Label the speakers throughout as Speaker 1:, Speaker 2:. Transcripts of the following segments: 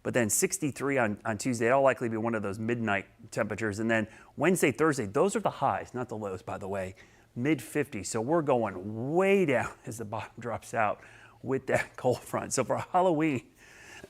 Speaker 1: But then 63 on Tuesday, it'll likely be one of those midnight temperatures. And then Wednesday, Thursday, those are the highs, not the lows, by the way, mid 50s. So we're going way down as the bottom drops out with that cold front. So for Halloween,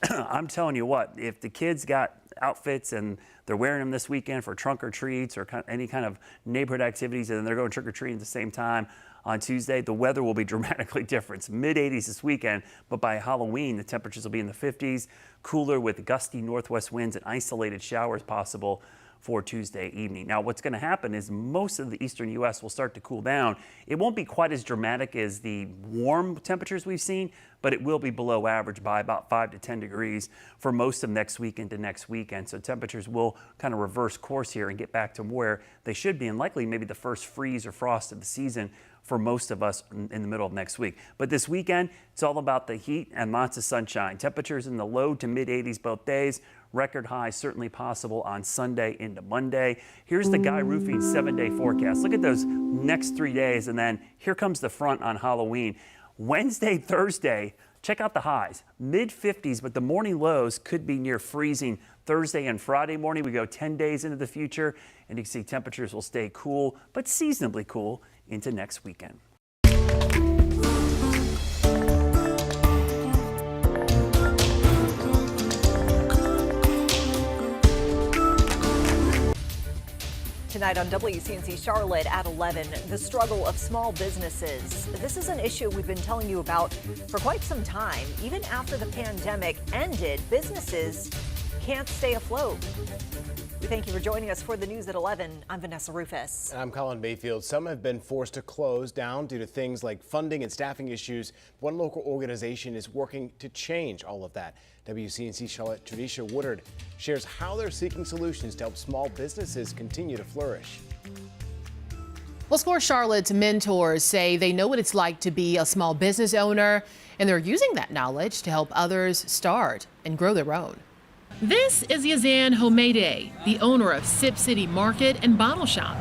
Speaker 1: I'm telling you what, if the kids got outfits and they're wearing them this weekend for trunk or treats or any kind of neighborhood activities, and then they're going trick or treating at the same time on Tuesday, the weather will be dramatically different. It's mid 80s this weekend, but by Halloween, the temperatures will be in the 50s, cooler with gusty northwest winds and isolated showers possible for Tuesday evening. Now, what's going to happen is most of the eastern U.S. will start to cool down. It won't be quite as dramatic as the warm temperatures we've seen, but it will be below average by about 5 to 10 degrees for most of next week into next weekend. So temperatures will kind of reverse course here and get back to where they should be, and likely maybe the first freeze or frost of the season for most of us in the middle of next week. But this weekend, it's all about the heat and lots of sunshine. Temperatures in the low to mid 80s both days. Record highs certainly possible on Sunday into Monday. Here's the Guy Roofing 7-day forecast. Look at those next 3 days, and then here comes the front on Halloween. Wednesday, Thursday, check out the highs, mid 50s, but the morning lows could be near freezing Thursday and Friday morning. We go 10 days into the future, and you can see temperatures will stay cool, but seasonably cool into next weekend.
Speaker 2: Tonight on WCNC Charlotte at 11, the struggle of small businesses. This is an issue we've been telling you about for quite some time. Even after the pandemic ended, businesses can't stay afloat. We thank you for joining us for the news at 11. I'm Vanessa Rufus.
Speaker 3: And I'm Colin Mayfield. Some have been forced to close down due to things like funding and staffing issues. One local organization is working to change all of that. WCNC Charlotte Tradisha Woodard shares how they're seeking solutions to help small businesses continue to flourish.
Speaker 4: Well, SCORE Charlotte's mentors say they know what it's like to be a small business owner, and they're using that knowledge to help others start and grow their own.
Speaker 5: This is Yazan Homede, the owner of Sip City Market and Bottle Shop.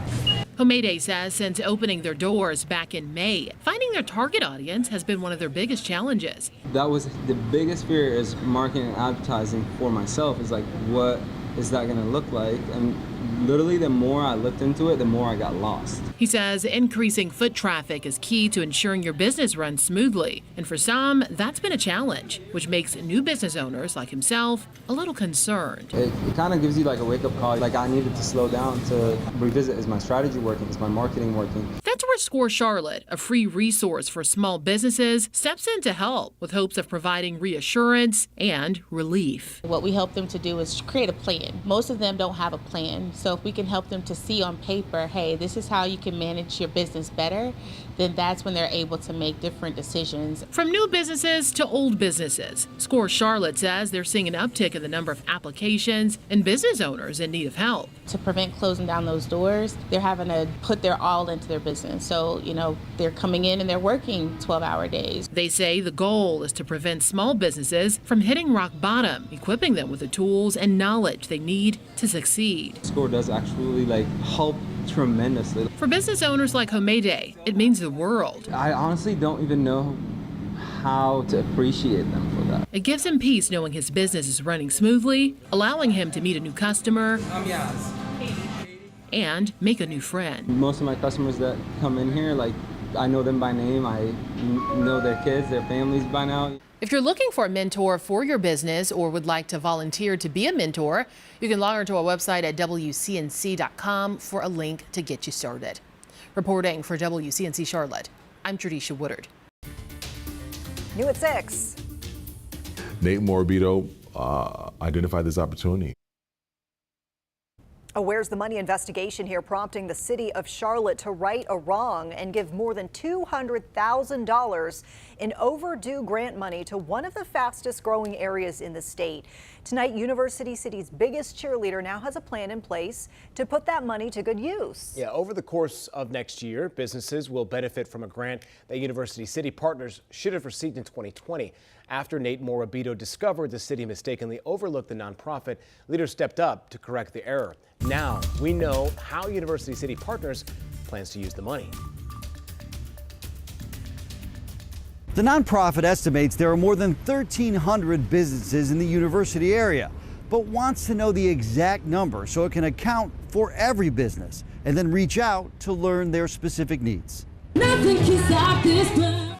Speaker 5: Homede says since opening their doors back in May, finding their target audience has been one of their biggest challenges.
Speaker 6: That was the biggest fear, is marketing and advertising for myself. Is like, what is that going to look like? And literally the more I looked into it, the more I got lost.
Speaker 5: He says increasing foot traffic is key to ensuring your business runs smoothly. And for some, that's been a challenge, which makes new business owners like himself a little concerned.
Speaker 6: It kind of gives you like a wake-up call. Like, I needed to slow down to revisit, is my strategy working? Is my marketing working?
Speaker 5: That's where SCORE Charlotte, a free resource for small businesses, steps in to help with hopes of providing reassurance and relief.
Speaker 7: What we help them to do is create a plan. Most of them don't have a plan. So if we can help them to see on paper, hey, this is how you can manage your business better, then that's when they're able to make different decisions.
Speaker 5: From new businesses to old businesses, SCORE Charlotte says they're seeing an uptick in the number of applications and business owners in need of help.
Speaker 7: To prevent closing down those doors, they're having to put their all into their business. So, they're coming in and they're working 12-hour days.
Speaker 5: They say the goal is to prevent small businesses from hitting rock bottom, equipping them with the tools and knowledge they need to succeed.
Speaker 6: SCORE does actually help tremendously.
Speaker 5: For business owners like Homede, it means the world.
Speaker 6: I honestly don't even know how to appreciate them for that.
Speaker 5: It gives him peace knowing his business is running smoothly, allowing him to meet a new customer and make a new friend.
Speaker 6: Most of my customers that come in here, I know them by name. I know their kids, their families by now.
Speaker 4: If you're looking for a mentor for your business or would like to volunteer to be a mentor, you can log on to our website at WCNC.com for a link to get you started. Reporting for WCNC Charlotte, I'm Tradisha Woodard.
Speaker 2: New at 6.
Speaker 8: Nate Morabito identified this opportunity.
Speaker 2: A Where's the Money investigation here prompting the city of Charlotte to right a wrong and give more than $200,000 in overdue grant money to one of the fastest growing areas in the state. Tonight, University City's biggest cheerleader now has a plan in place to put that money to good use.
Speaker 3: Yeah, over the course of next year, businesses will benefit from a grant that University City partners should have received in 2020. After Nate Morabito discovered the city mistakenly overlooked the nonprofit, leaders stepped up to correct the error. Now we know how University City Partners plans to use the money.
Speaker 9: The nonprofit estimates there are more than 1,300 businesses in the university area, but wants to know the exact number so it can account for every business and then reach out to learn their specific needs.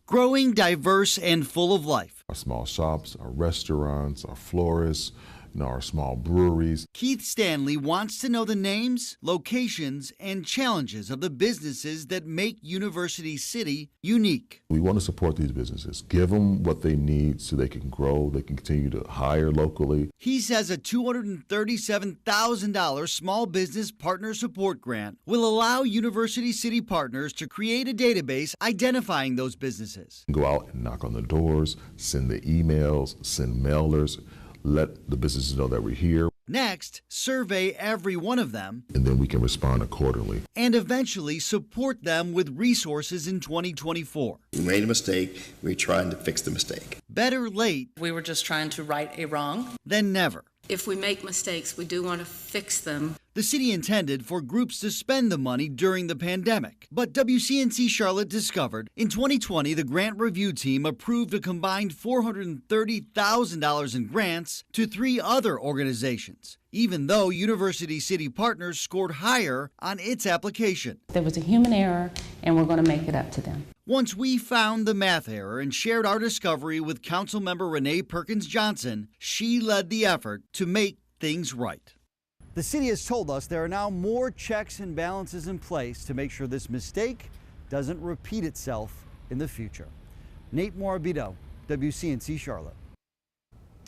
Speaker 9: Growing, diverse, and full of life.
Speaker 8: Our small shops, our restaurants, our florists, our small breweries.
Speaker 9: Keith Stanley wants to know the names, locations, and challenges of the businesses that make University City unique.
Speaker 8: We want to support these businesses, give them what they need so they can grow, they can continue to hire locally.
Speaker 9: He says a $237,000 small business partner support grant will allow University City partners to create a database identifying those businesses.
Speaker 8: Go out and knock on the doors, send the emails, send mailers, let the businesses know that we're here.
Speaker 9: Next, survey every one of them.
Speaker 8: And then we can respond accordingly.
Speaker 9: And eventually support them with resources in 2024.
Speaker 10: We made a mistake. We're trying to fix the mistake.
Speaker 9: Better late.
Speaker 11: We were just trying to right a wrong.
Speaker 9: Than never.
Speaker 11: If we make mistakes, we do want to fix them.
Speaker 9: The city intended for groups to spend the money during the pandemic. But WCNC Charlotte discovered in 2020, the grant review team approved a combined $430,000 in grants to 3 other organizations, even though University City Partners scored higher on its application.
Speaker 12: There was a human error, and we're going to make it up to them.
Speaker 9: Once we found the math error and shared our discovery with Councilmember Renee Perkins Johnson, she led the effort to make things right. The city has told us there are now more checks and balances in place to make sure this mistake doesn't repeat itself in the future. Nate Morabito, WCNC Charlotte.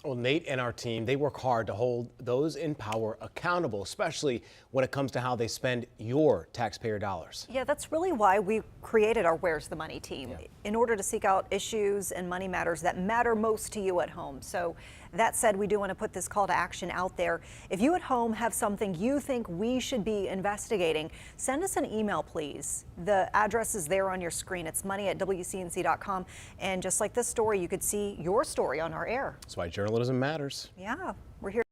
Speaker 3: Well, Nate and our team, they work hard to hold those in power accountable, especially when it comes to how they spend your taxpayer dollars.
Speaker 2: Yeah, that's really why we created our Where's the Money team, in order to seek out issues and money matters that matter most to you at home. So that said, we do want to put this call to action out there. If you at home have something you think we should be investigating, send us an email, please. The address is there on your screen. It's money@wcnc.com. And just like this story, you could see your story on our air.
Speaker 3: That's why journalism matters.
Speaker 2: Yeah, we're here.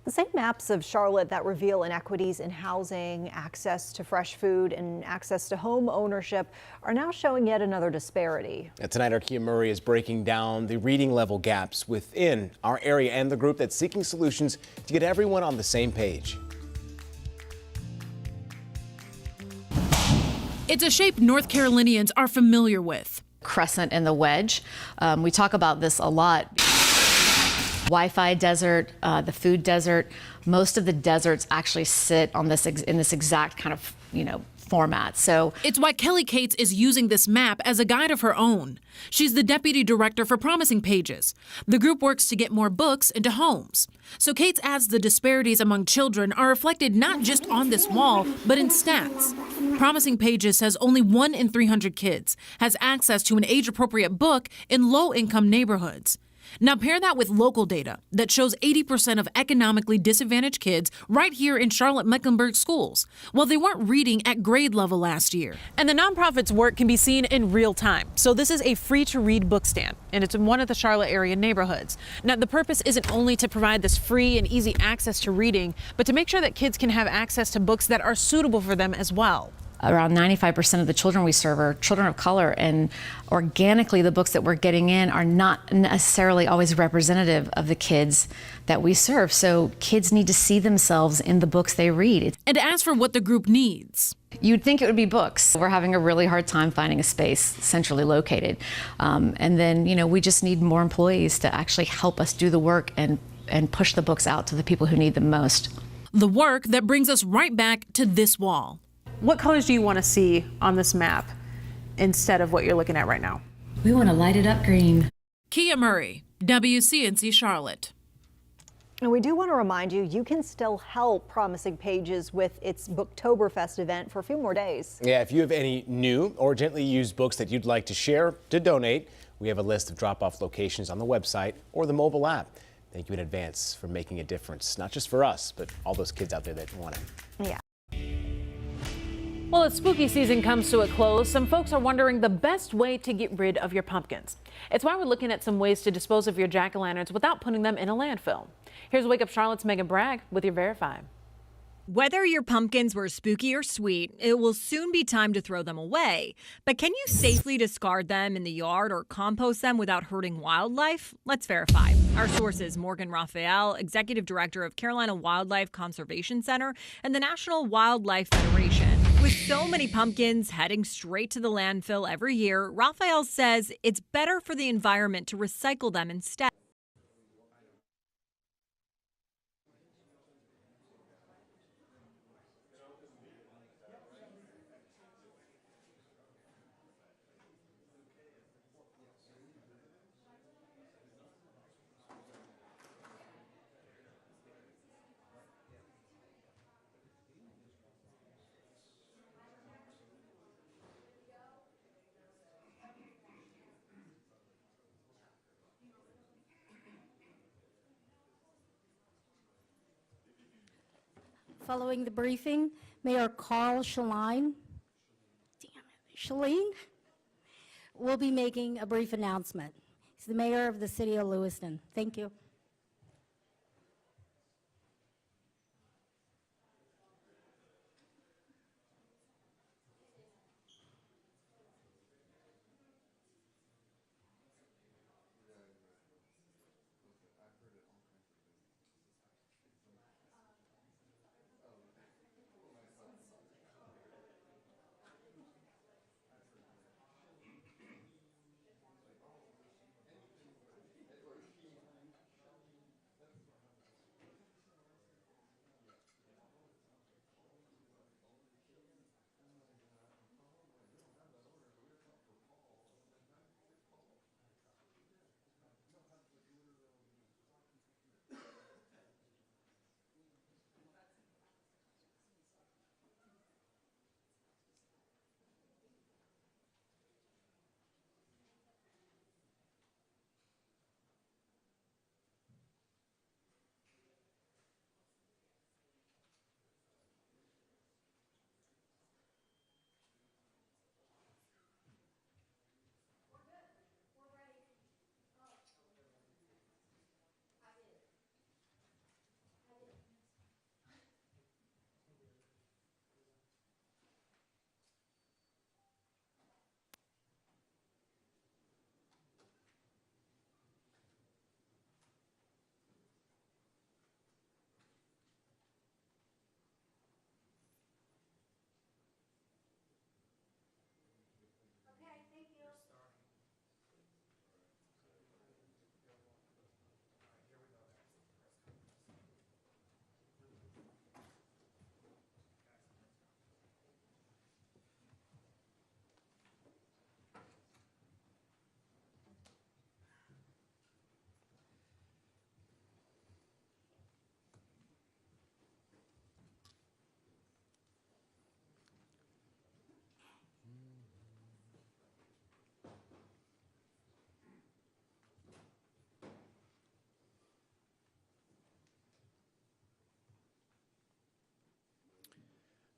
Speaker 2: The same maps of Charlotte that reveal inequities in housing, access to fresh food, and access to home ownership are now showing yet another disparity.
Speaker 3: And tonight, our Kia Murray is breaking down the reading level gaps within our area and the group that's seeking solutions to get everyone on the same page.
Speaker 5: It's a shape North Carolinians are familiar with.
Speaker 13: Crescent and the wedge. We talk about this a lot. Wi-Fi desert, the food desert. Most of the deserts actually sit on this in this exact kind of, format. So
Speaker 5: it's why Kelly Cates is using this map as a guide of her own. She's the deputy director for Promising Pages. The group works to get more books into homes. So Cates adds the disparities among children are reflected not just on this wall, but in stats. Promising Pages says only 1 in 300 kids has access to an age-appropriate book in low-income neighborhoods. Now pair that with local data that shows 80% of economically disadvantaged kids right here in Charlotte-Mecklenburg schools. Well, they weren't reading at grade level last year.
Speaker 14: And the nonprofit's work can be seen in real time. So this is a free-to-read book stand, and it's in one of the Charlotte area neighborhoods. Now, the purpose isn't only to provide this free and easy access to reading, but to make sure that kids can have access to books that are suitable for them as well.
Speaker 13: Around 95% of the children we serve are children of color, and organically the books that we're getting in are not necessarily always representative of the kids that we serve. So kids need to see themselves in the books they read.
Speaker 5: And as for what the group needs,
Speaker 13: you'd think it would be books. We're having a really hard time finding a space centrally located. And then, we just need more employees to actually help us do the work and push the books out to the people who need them most.
Speaker 5: The work that brings us right back to this wall.
Speaker 14: What colors do you want to see on this map instead of what you're looking at right now?
Speaker 13: We want to light it up green.
Speaker 5: Kia Murray, WCNC Charlotte.
Speaker 2: And we do want to remind you, you can still help Promising Pages with its Booktoberfest event for a few more days.
Speaker 3: Yeah, if you have any new or gently used books that you'd like to share to donate, we have a list of drop-off locations on the website or the mobile app. Thank you in advance for making a difference, not just for us, but all those kids out there that want it.
Speaker 2: Yeah.
Speaker 14: Well, as spooky season comes to a close, some folks are wondering the best way to get rid of your pumpkins. It's why we're looking at some ways to dispose of your jack-o'-lanterns without putting them in a landfill. Here's Wake Up Charlotte's Megan Bragg with your Verify.
Speaker 15: Whether your pumpkins were spooky or sweet, it will soon be time to throw them away. But can you safely discard them in the yard or compost them without hurting wildlife? Let's verify. Our sources, Morgan Raphael, Executive Director of Carolina Wildlife Conservation Center and the National Wildlife Federation. With so many pumpkins heading straight to the landfill every year, Raphael says it's better for the environment to recycle them instead.
Speaker 16: Following the briefing, Mayor Carl Shaline will be making a brief announcement. He's the mayor of the city of Lewiston. Thank you.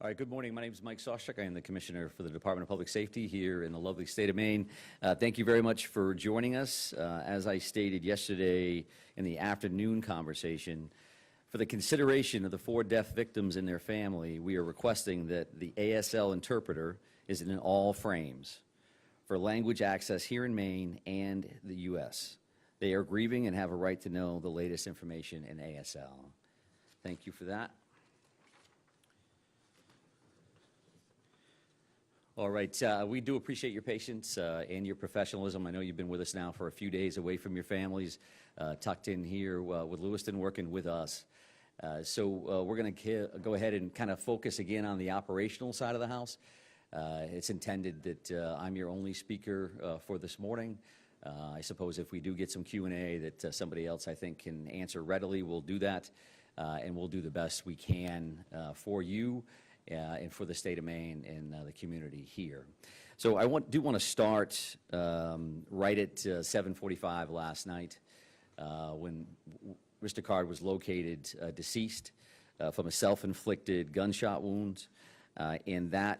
Speaker 17: All right, good morning. My name is Mike Sawchuk. I am the Commissioner for the Department of Public Safety here in the lovely state of Maine. Thank you very much for joining us. As I stated yesterday in the afternoon conversation, for the consideration of the 4 death victims and their family, we are requesting that the ASL interpreter is in all frames for language access here in Maine and the U.S. They are grieving and have a right to know the latest information in ASL. Thank you for that. All right, we do appreciate your patience and your professionalism. I know you've been with us now for a few days away from your families, tucked in here with Lewiston, working with us. So we're going to go ahead and kind of focus again on the operational side of the house. It's intended that I'm your only speaker for this morning. I suppose if we do get some Q&A that somebody else I think can answer readily, we'll do that, and we'll do the best we can for you. And for the state of Maine and the community here. So I do want to start right at 7:45 last night when Mr. Card was located deceased from a self-inflicted gunshot wound, and that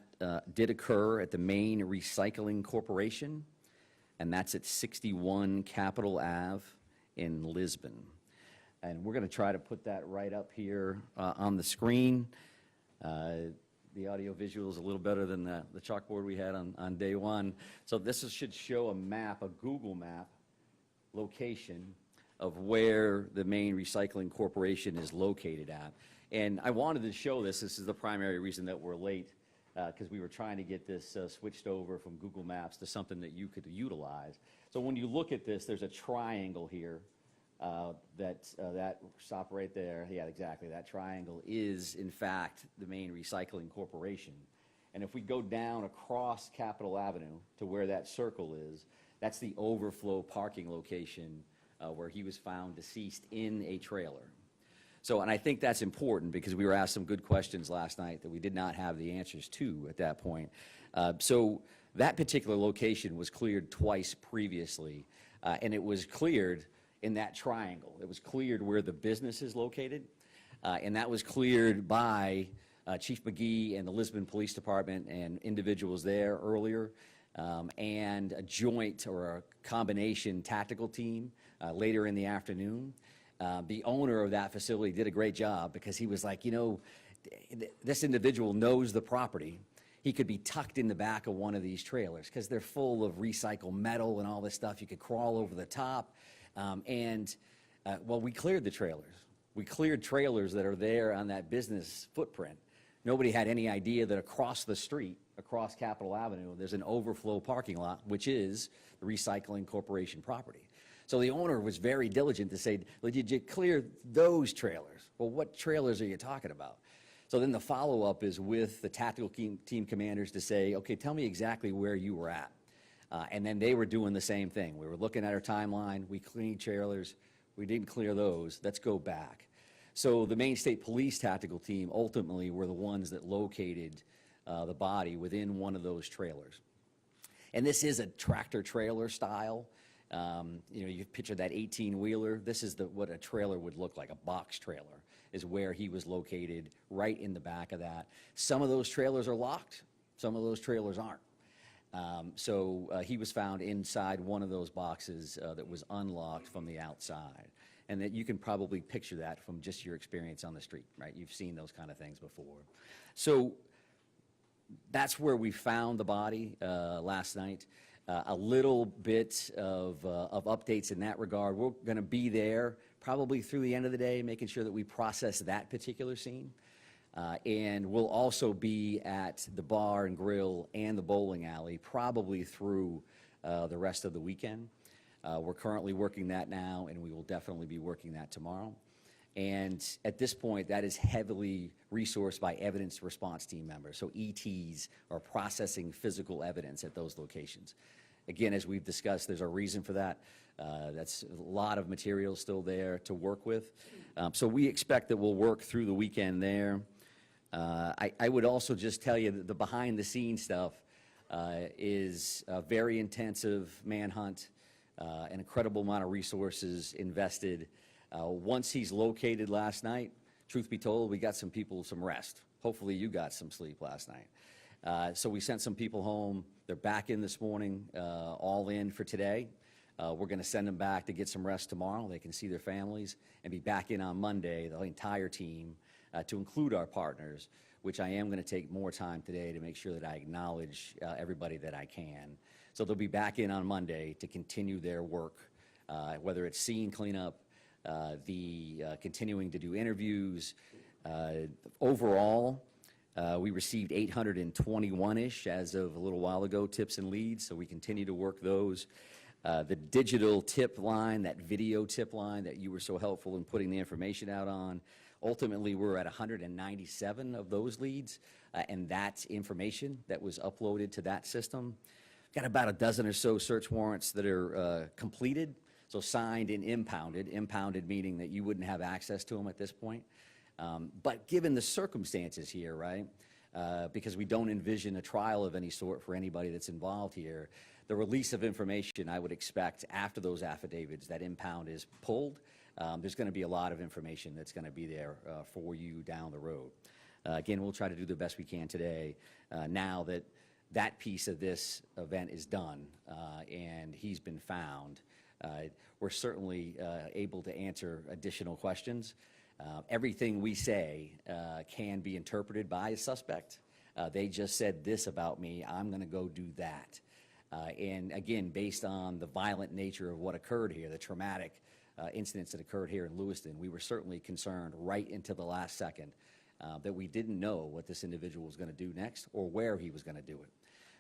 Speaker 17: did occur at the Maine Recycling Corporation, and that's at 61 Capitol Ave in Lisbon. And we're going to try to put that right up here on the screen. The audio visual is a little better than the chalkboard we had on day one. So this should show a map, a Google map location of where the Maine Recycling Corporation is located at. And I wanted to show this. This is the primary reason that we're late, because we were trying to get this switched over from Google Maps to something that you could utilize. So when you look at this, there's a triangle here. That stop right there. Yeah, exactly. That triangle is, in fact, the Maine Recycling Corporation. And if we go down across Capitol Avenue to where that circle is, that's the overflow parking location where he was found deceased in a trailer. So, and I think that's important because we were asked some good questions last night that we did not have the answers to at that point. So that particular location was cleared twice previously, and it was cleared in that triangle. It was cleared where the business is located, and that was cleared by Chief McGee and the Lisbon Police Department and individuals there earlier, and a joint or a combination tactical team later in the afternoon. The owner of that facility did a great job because he was like, you know, this individual knows the property. He could be tucked in the back of one of these trailers because they're full of recycled metal and all this stuff. You could crawl over the top. Well, we cleared the trailers. We cleared trailers that are there on that business footprint. Nobody had any idea that across the street, across Capitol Avenue, there's an overflow parking lot, which is the Recycling Corporation property. So the owner was very diligent to say, well, did you clear those trailers? Well, what trailers are you talking about? So then the follow-up is with the tactical team commanders to say, okay, tell me exactly where you were at. And then they were doing the same thing. We were looking at our timeline. We cleaned trailers. We didn't clear those. Let's go back. So the Maine State Police tactical team ultimately were the ones that located the body within one of those trailers. And this is a tractor trailer style. You know, you picture that 18-wheeler. This is what a trailer would look like. A box trailer is where he was located, right in the back of that. Some of those trailers are locked. Some of those trailers aren't. So he was found inside one of those boxes that was unlocked from the outside. And that you can probably picture that from just your experience on the street, right? You've seen those kind of things before. So that's where we found the body last night. A little bit of updates in that regard. We're going to be there probably through the end of the day, making sure that we process that particular scene. And we'll also be at the bar and grill and the bowling alley probably through the rest of the weekend. We're currently working that now, and we will definitely be working that tomorrow. And at this point, that is heavily resourced by evidence response team members. So ETs are processing physical evidence at those locations. Again, as we've discussed, there's a reason for that. That's a lot of material still there to work with. So we expect that we'll work through the weekend there. I would also just tell you that the behind-the-scenes stuff is a very intensive manhunt, an incredible amount of resources invested. Once he's located last night, truth be told, we got some people some rest. Hopefully you got some sleep last night. So we sent some people home. They're back in this morning, all in for today. We're going to send them back to get some rest tomorrow. They can see their families and be back in on Monday, the entire team, to include our partners, which I am going to take more time today to make sure that I acknowledge everybody that I can. So they'll be back in on Monday to continue their work, whether it's scene cleanup, continuing to do interviews. Overall, we received 821-ish as of a little while ago, tips and leads, so we continue to work those. The digital tip line, that video tip line that you were so helpful in putting the information out on, ultimately we're at 197 of those leads, and that's information that was uploaded to that system. Got about a dozen or so search warrants that are completed, so signed and impounded meaning that you wouldn't have access to them at this point. But given the circumstances here, right, because we don't envision a trial of any sort for anybody that's involved here, the release of information I would expect after those affidavits, that impound is pulled, there's going to be a lot of information that's going to be there for you down the road. Again, we'll try to do the best we can today now that that piece of this event is done and he's been found. We're certainly able to answer additional questions. Everything we say can be interpreted by a suspect. They just said this about me, I'm going to go do that. And again, based on the violent nature of what occurred here, the traumatic incidents that occurred here in Lewiston, we were certainly concerned right into the last second that we didn't know what this individual was going to do next or where he was going to do it.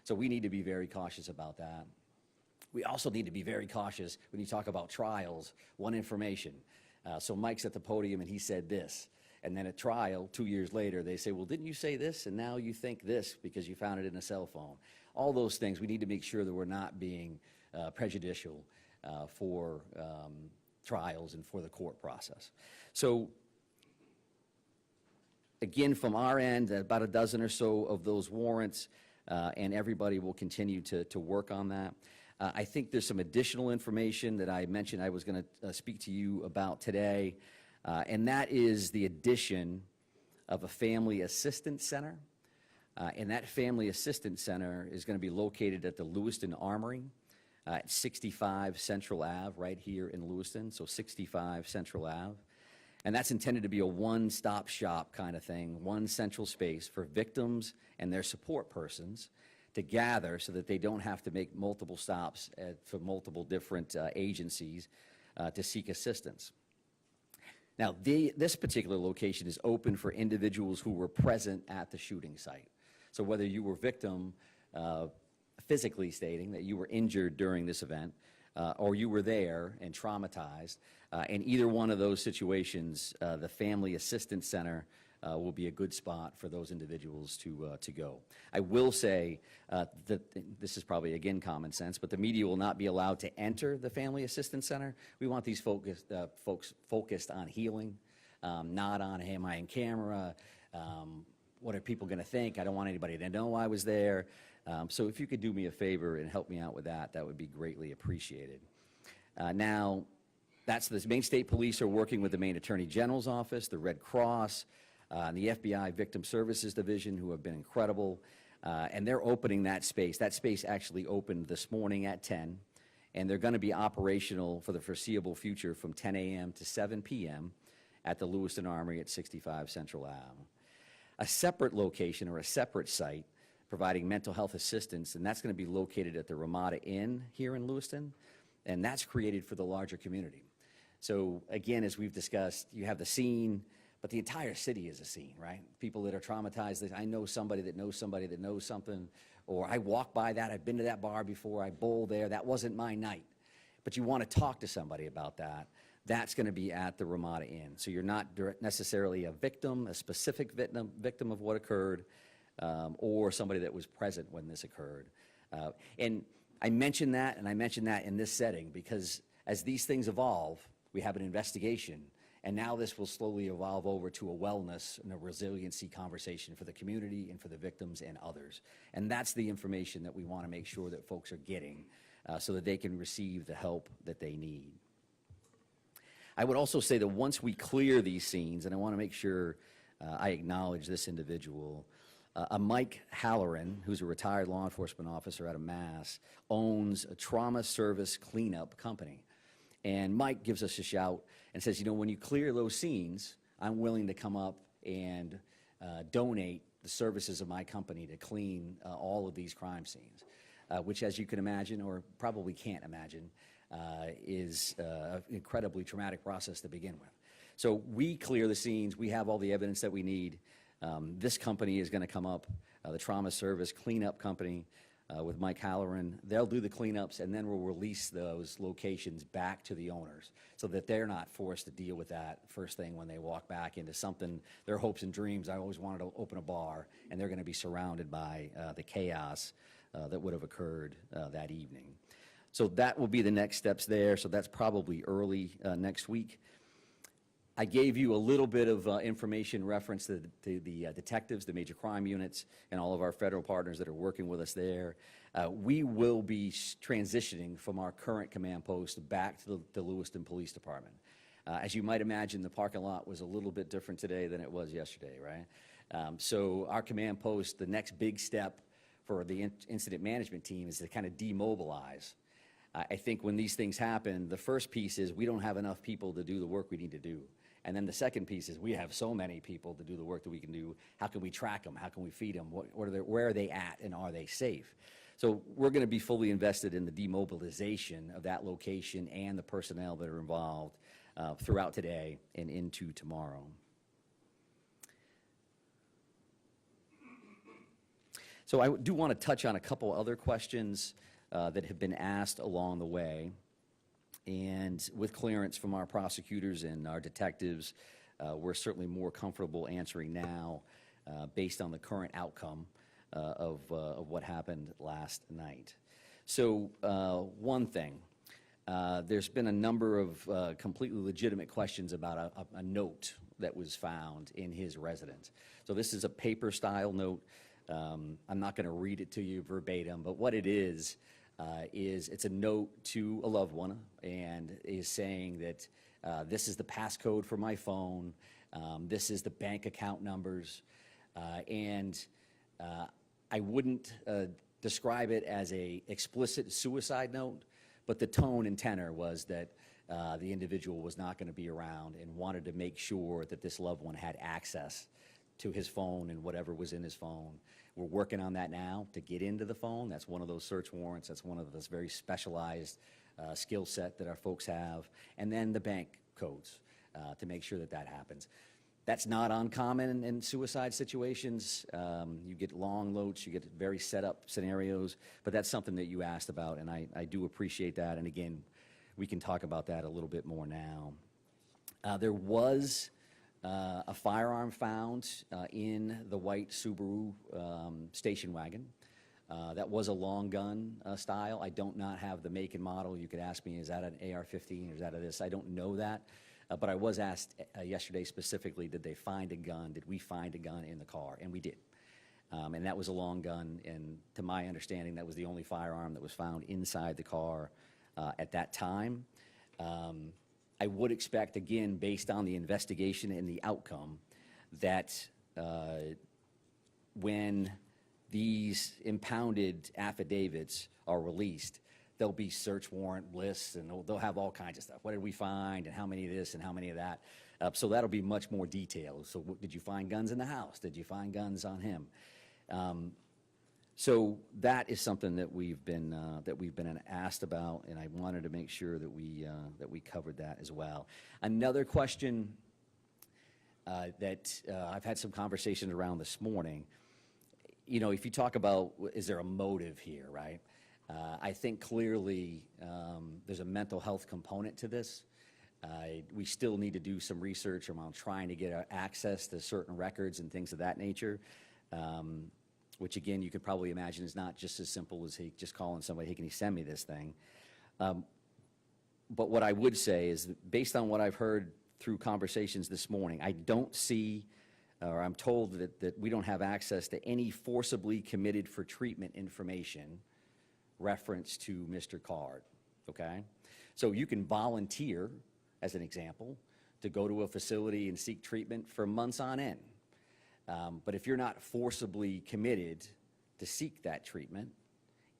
Speaker 17: So we need to be very cautious about that. We also need to be very cautious when you talk about trials, one information. So Mike's at the podium and he said this. And then at trial, 2 years later, they say, well, didn't you say this? And now you think this because you found it in a cell phone. All those things, we need to make sure that we're not being prejudicial for trials and for the court process. So again, from our end, about a dozen or so of those warrants, and everybody will continue to work on that. I think there's some additional information that I mentioned I was going to speak to you about today, and that is the addition of a family assistance center. And that family assistance center is going to be located at the Lewiston Armory at 65 Central Ave, right here in Lewiston, so 65 Central Ave. And that's intended to be a one-stop shop kind of thing, one central space for victims and their support persons to gather so that they don't have to make multiple stops for multiple different agencies to seek assistance. Now, this particular location is open for individuals who were present at the shooting site. So whether you were victim, physically stating that you were injured during this event, or you were there and traumatized, in either one of those situations, the Family Assistance Center will be a good spot for those individuals to go. I will say that this is probably, again, common sense, but the media will not be allowed to enter the Family Assistance Center. We want these folks focused on healing, not on, hey, am I in camera? What are people going to think? I don't want anybody to know I was there. So if you could do me a favor and help me out with that, that would be greatly appreciated. Now, the Maine State Police are working with the Maine Attorney General's Office, the Red Cross, and the FBI Victim Services Division, who have been incredible, and they're opening that space. That space actually opened this morning at 10, and they're going to be operational for the foreseeable future from 10 a.m. to 7 p.m. at the Lewiston Armory at 65 Central Ave. A separate location or a separate site providing mental health assistance, and that's going to be located at the Ramada Inn here in Lewiston, and that's created for the larger community. So again, as we've discussed, you have the scene, but the entire city is a scene, right? People that are traumatized, I know somebody that knows somebody that knows something, or I walk by that, I've been to that bar before, I bowled there, that wasn't my night. But you want to talk to somebody about that. That's going to be at the Ramada Inn. So you're not necessarily a victim, a specific victim of what occurred, or somebody that was present when this occurred. And I mention that, and I mention that in this setting because as these things evolve, we have an investigation, and now this will slowly evolve over to a wellness and a resiliency conversation for the community and for the victims and others. And that's the information that we want to make sure that folks are getting so that they can receive the help that they need. I would also say that once we clear these scenes, and I want to make sure I acknowledge this individual, Mike Halloran, who's a retired law enforcement officer out of Mass, owns a trauma service cleanup company. And Mike gives us a shout and says, you know, when you clear those scenes, I'm willing to come up and donate the services of my company to clean all of these crime scenes, which, as you can imagine, or probably can't imagine, is an incredibly traumatic process to begin with. So we clear the scenes. We have all the evidence that we need. This company is going to come up, the Trauma Service Cleanup Company with Mike Halloran. They'll do the cleanups, and then we'll release those locations back to the owners so that they're not forced to deal with that first thing when they walk back into something, their hopes and dreams. I always wanted to open a bar, and they're going to be surrounded by the chaos that would have occurred that evening. So that will be the next steps there. So that's probably early next week. I gave you a little bit of information reference to the detectives, the major crime units, and all of our federal partners that are working with us there. We will be transitioning from our current command post back to the Lewiston Police Department. As you might imagine, the parking lot was a little bit different today than it was yesterday, right? So our command post, the next big step for the incident management team is to kind of demobilize. I think when these things happen, the first piece is we don't have enough people to do the work we need to do. And then the second piece is we have so many people to do the work that we can do. How can we track them? How can we feed them? Where are they at, and are they safe? So we're going to be fully invested in the demobilization of that location and the personnel that are involved throughout today and into tomorrow. So I do want to touch on a couple other questions that have been asked along the way. And with clearance from our prosecutors and our detectives, we're certainly more comfortable answering now based on the current outcome of what happened last night. So one thing, there's been a number of completely legitimate questions about a note that was found in his residence. So this is a paper style note. I'm not going to read it to you verbatim, but what it is it's a note to a loved one, and is saying that this is the passcode for my phone, this is the bank account numbers, and I wouldn't describe it as a explicit suicide note, but the tone and tenor was that the individual was not going to be around and wanted to make sure that this loved one had access to his phone and whatever was in his phone. We're working on that now to get into the phone. That's one of those search warrants. That's one of those very specialized skill set that our folks have. And then the bank codes to make sure that that happens. That's not uncommon in suicide situations. You get long loads, you get very set up scenarios, but that's something that you asked about, and I do appreciate that. And again, we can talk about that a little bit more now. There was a firearm found in the white Subaru station wagon. That was a long gun style. I don't not have the make and model. You could ask me, is that an AR-15 or is that a this? I don't know that. But I was asked yesterday specifically, did they find a gun? Did we find a gun in the car? And we did. And that was a long gun. And to my understanding, that was the only firearm that was found inside the car at that time. I would expect, again, based on the investigation and the outcome, that when these impounded affidavits are released, there'll be search warrant lists, and they'll have all kinds of stuff. What did we find, and how many of this, and how many of that? So that'll be much more detailed. So did you find guns in the house? Did you find guns on him? So that is something that we've been asked about, and I wanted to make sure that we covered that as well. Another question that I've had some conversations around this morning. You know, if you talk about is there a motive here, right? I think clearly there's a mental health component to this. We still need to do some research around trying to get access to certain records and things of that nature. Which again, you could probably imagine is not just as simple as he just calling somebody, hey, can you send me this thing? But what I would say is that based on what I've heard through conversations this morning, I don't see, or I'm told that we don't have access to any forcibly committed for treatment information reference to Mr. Card, okay? So you can volunteer, as an example, to go to a facility and seek treatment for months on end. But if you're not forcibly committed to seek that treatment,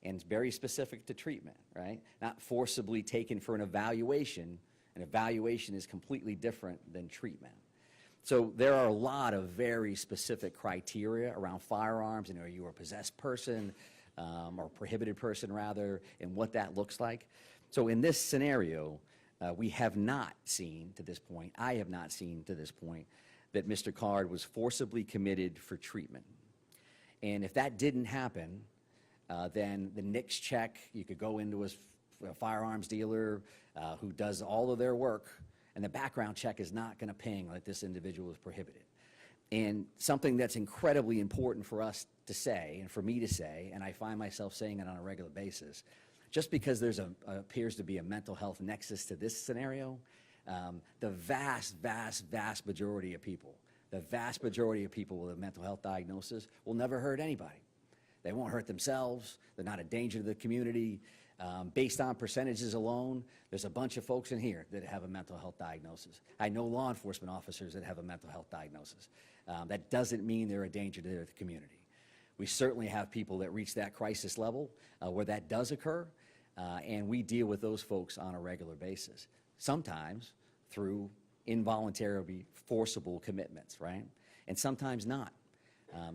Speaker 17: and it's very specific to treatment, right? Not forcibly taken for an evaluation is completely different than treatment. So there are a lot of very specific criteria around firearms, and are you a possessed person, or prohibited person rather, and what that looks like. So in this scenario, we have not seen to this point, I have not seen to this point, that Mr. Card was forcibly committed for treatment. And if that didn't happen, then the NICS check, you could go into a firearms dealer who does all of their work, and the background check is not gonna ping that this individual is prohibited. And something that's incredibly important for us to say, and for me to say, and I find myself saying it on a regular basis, just because there's appears to be a mental health nexus to this scenario, the vast majority of people, with a mental health diagnosis will never hurt anybody. They won't hurt themselves. They're not a danger to the community. Based on percentages alone, there's a bunch of folks in here that have a mental health diagnosis. I know law enforcement officers that have a mental health diagnosis. That doesn't mean they're a danger to the community. We certainly have people that reach that crisis level where that does occur, and we deal with those folks on a regular basis, sometimes through involuntary, forcible commitments, right? And sometimes not.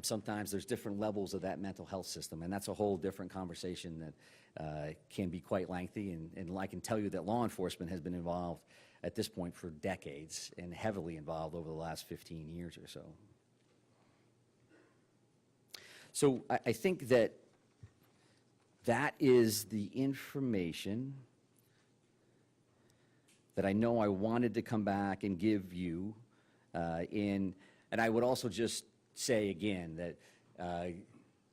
Speaker 17: Sometimes there's different levels of that mental health system, and that's a whole different conversation that can be quite lengthy. And I can tell you that law enforcement has been involved at this point for decades and heavily involved over the last 15 years or so. So I think that that is the information that I know I wanted to come back and give you. And I would also just say again that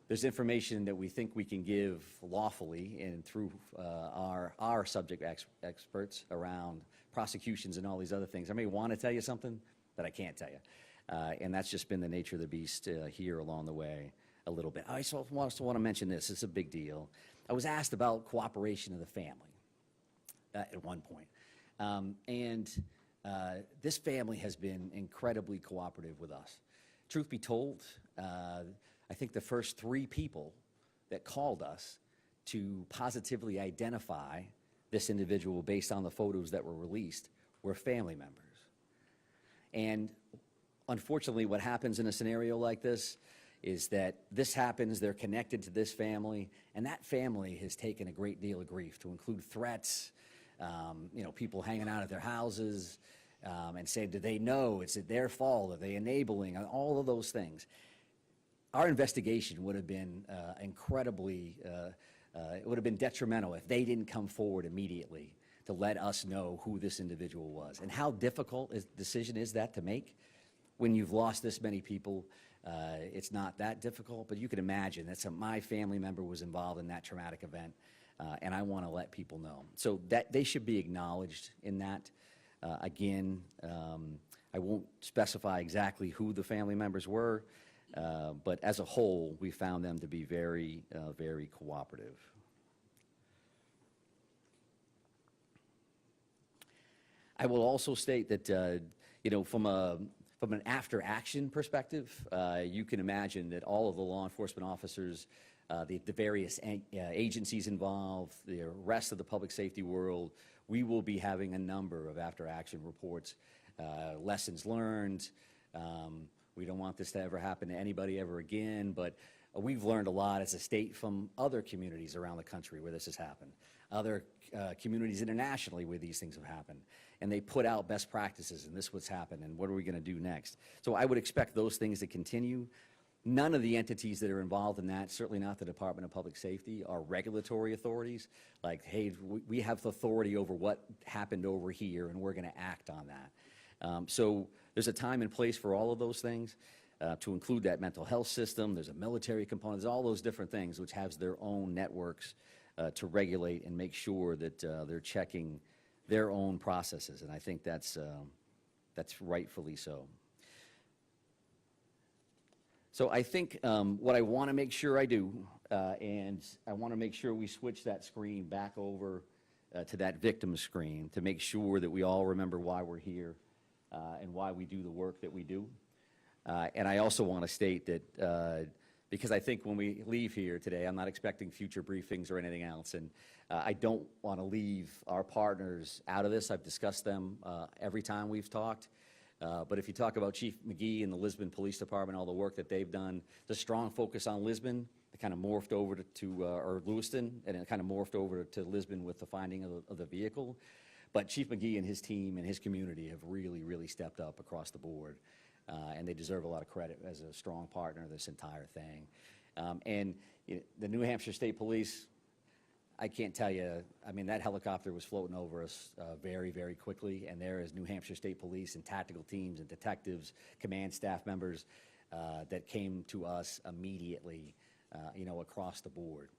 Speaker 17: there's information that we think we can give lawfully and through our subject experts around prosecutions and all these other things. I may want to tell you something that I can't tell you. And that's just been the nature of the beast here along the way a little bit. I also want to mention this. It's a big deal. I was asked about cooperation of the family at one point. This family has been incredibly cooperative with us. Truth be told, I think the first 3 people that called us to positively identify this individual based on the photos that were released were family members. And unfortunately, what happens in a scenario like this is that this happens, they're connected to this family, and that family has taken a great deal of grief, to include threats, people hanging out at their houses, and saying, do they know? Is it their fault? Are they enabling? All of those things. Our investigation would have been incredibly, it would have been detrimental if they didn't come forward immediately to let us know who this individual was. And how difficult a decision is that to make when you've lost this many people? It's not that difficult, but you can imagine that my family member was involved in that traumatic event, and I want to let people know. So that they should be acknowledged in that. Again, I won't specify exactly who the family members were, but as a whole, we found them to be very, very cooperative. I will also state that, from an after-action perspective, you can imagine that all of the law enforcement officers, the various agencies involved, the rest of the public safety world, we will be having a number of after-action reports, lessons learned. We don't want this to ever happen to anybody ever again, but we've learned a lot as a state from other communities around the country where this has happened, other communities internationally where these things have happened. And they put out best practices, and this is what's happened, and what are we going to do next? So I would expect those things to continue. None of the entities that are involved in that, certainly not the Department of Public Safety, are regulatory authorities. Like, hey, we have the authority over what happened over here, and we're going to act on that. So there's a time and place for all of those things, to include that mental health system. There's a military component. There's all those different things which has their own networks to regulate and make sure that they're checking their own processes, and I think that's rightfully so. So I think what I want to make sure I do, and I want to make sure we switch that screen back over to that victim screen to make sure that we all remember why we're here and why we do the work that we do. And I also want to state that because I think when we leave here today, I'm not expecting future briefings or anything else, and I don't want to leave our partners out of this. I've discussed them every time we've talked. But if you talk about Chief McGee and the Lisbon Police Department, all the work that they've done, the strong focus on Lisbon, it kind of morphed over or Lewiston, and it kind of morphed over to Lisbon with the finding of the vehicle. But Chief McGee and his team and his community have really, really stepped up across the board. And they deserve a lot of credit as a strong partner of this entire thing. And the New Hampshire State Police, I can't tell you, I mean, that helicopter was floating over us very, very quickly, and there is New Hampshire State Police and tactical teams and detectives, command staff members that came to us immediately, across the board.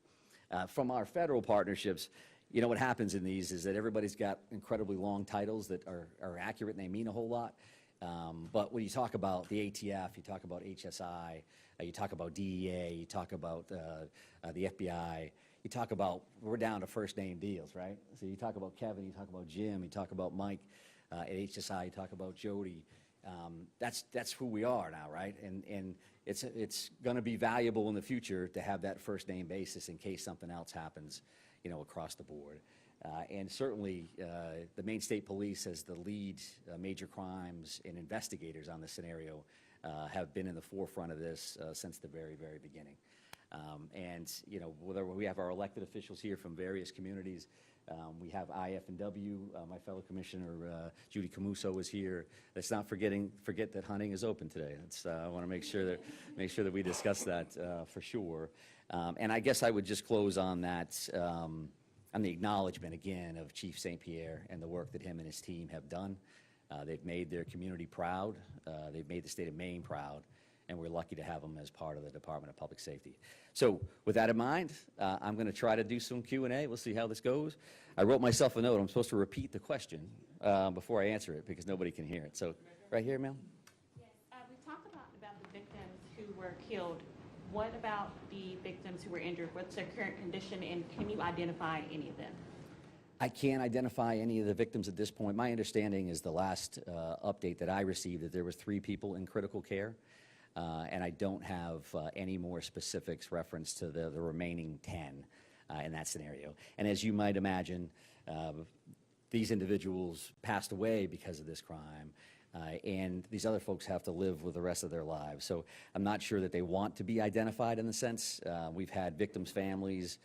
Speaker 17: From our federal partnerships, what happens in these is that everybody's got incredibly long titles that are accurate and they mean a whole lot. But when you talk about the ATF, you talk about HSI, you talk about DEA, you talk about the FBI, you talk about, we're down to first name deals, right? So you talk about Kevin, you talk about Jim, you talk about Mike at HSI, you talk about Jody. That's who we are now, right? And it's going to be valuable in the future to have that first name basis in case something else happens, across the board. And certainly, the Maine State Police, as the lead major crimes and investigators on this scenario, have been in the forefront of this since the very, very beginning. And whether we have our elected officials here from various communities, we have IF&W. My fellow commissioner Judy Camuso is here. Let's not forget that hunting is open today. I want to make sure that we discuss that for sure. And I guess I would just close on that. On the acknowledgement, again, of Chief St. Pierre and the work that him and his team have done. They've made their community proud. They've made the state of Maine proud, and we're lucky to have them as part of the Department of Public Safety. So with that in mind, I'm going to try to do some Q&A. We'll see how this goes. I wrote myself a note. I'm supposed to repeat the question before I answer it because nobody can hear it. So right here, ma'am.
Speaker 12: Yes, we talked about the victims who were killed. What about the victims who were injured? What's their current condition, and can you identify any of them?
Speaker 17: I can't identify any of the victims at this point. My understanding is the last update that I received that there was 3 people in critical care, and I don't have any more specifics reference to the remaining 10 in that scenario. And as you might imagine, these individuals passed away because of this crime. And these other folks have to live with the rest of their lives. So I'm not sure that they want to be identified in the sense. We've had victims' families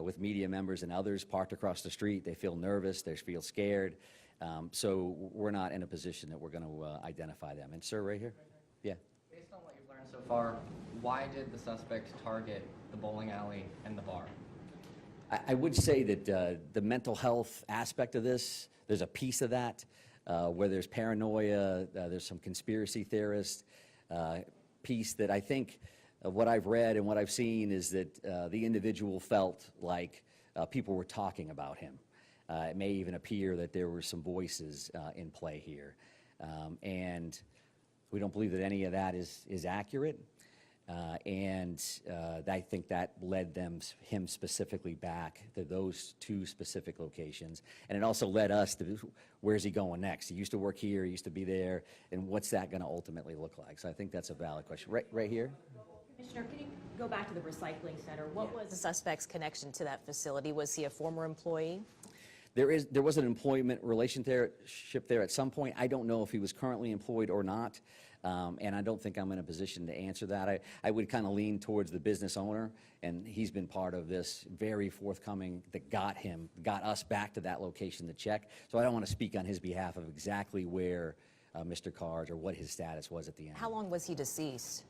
Speaker 17: with media members and others parked across the street. They feel nervous, they feel scared. So we're not in a position that we're going to identify them. And sir, right here? Yeah.
Speaker 18: Based on what you've learned so far, why did the suspect target the bowling alley and the bar?
Speaker 17: I would say that the mental health aspect of this, there's a piece of that. Where there's paranoia, there's some conspiracy theorist piece that I think what I've read and what I've seen is that the individual felt like people were talking about him. It may even appear that there were some voices in play here. And we don't believe that any of that is accurate. And I think that led him specifically back to those 2 specific locations. And it also led us to, where's he going next? He used to work here, he used to be there, and what's that going to ultimately look like? So I think that's a valid question. Right here?
Speaker 19: Commissioner, can you go back to the recycling center? What was the suspect's connection to that facility? Was he a former employee?
Speaker 17: There was an employment relationship there at some point. I don't know if he was currently employed or not. And I don't think I'm in a position to answer that. I would kind of lean towards the business owner, and he's been part of this very forthcoming that got us back to that location to check. So I don't want to speak on his behalf of exactly where Mr. Carrs or what his status was at the end.
Speaker 19: How long was he deceased?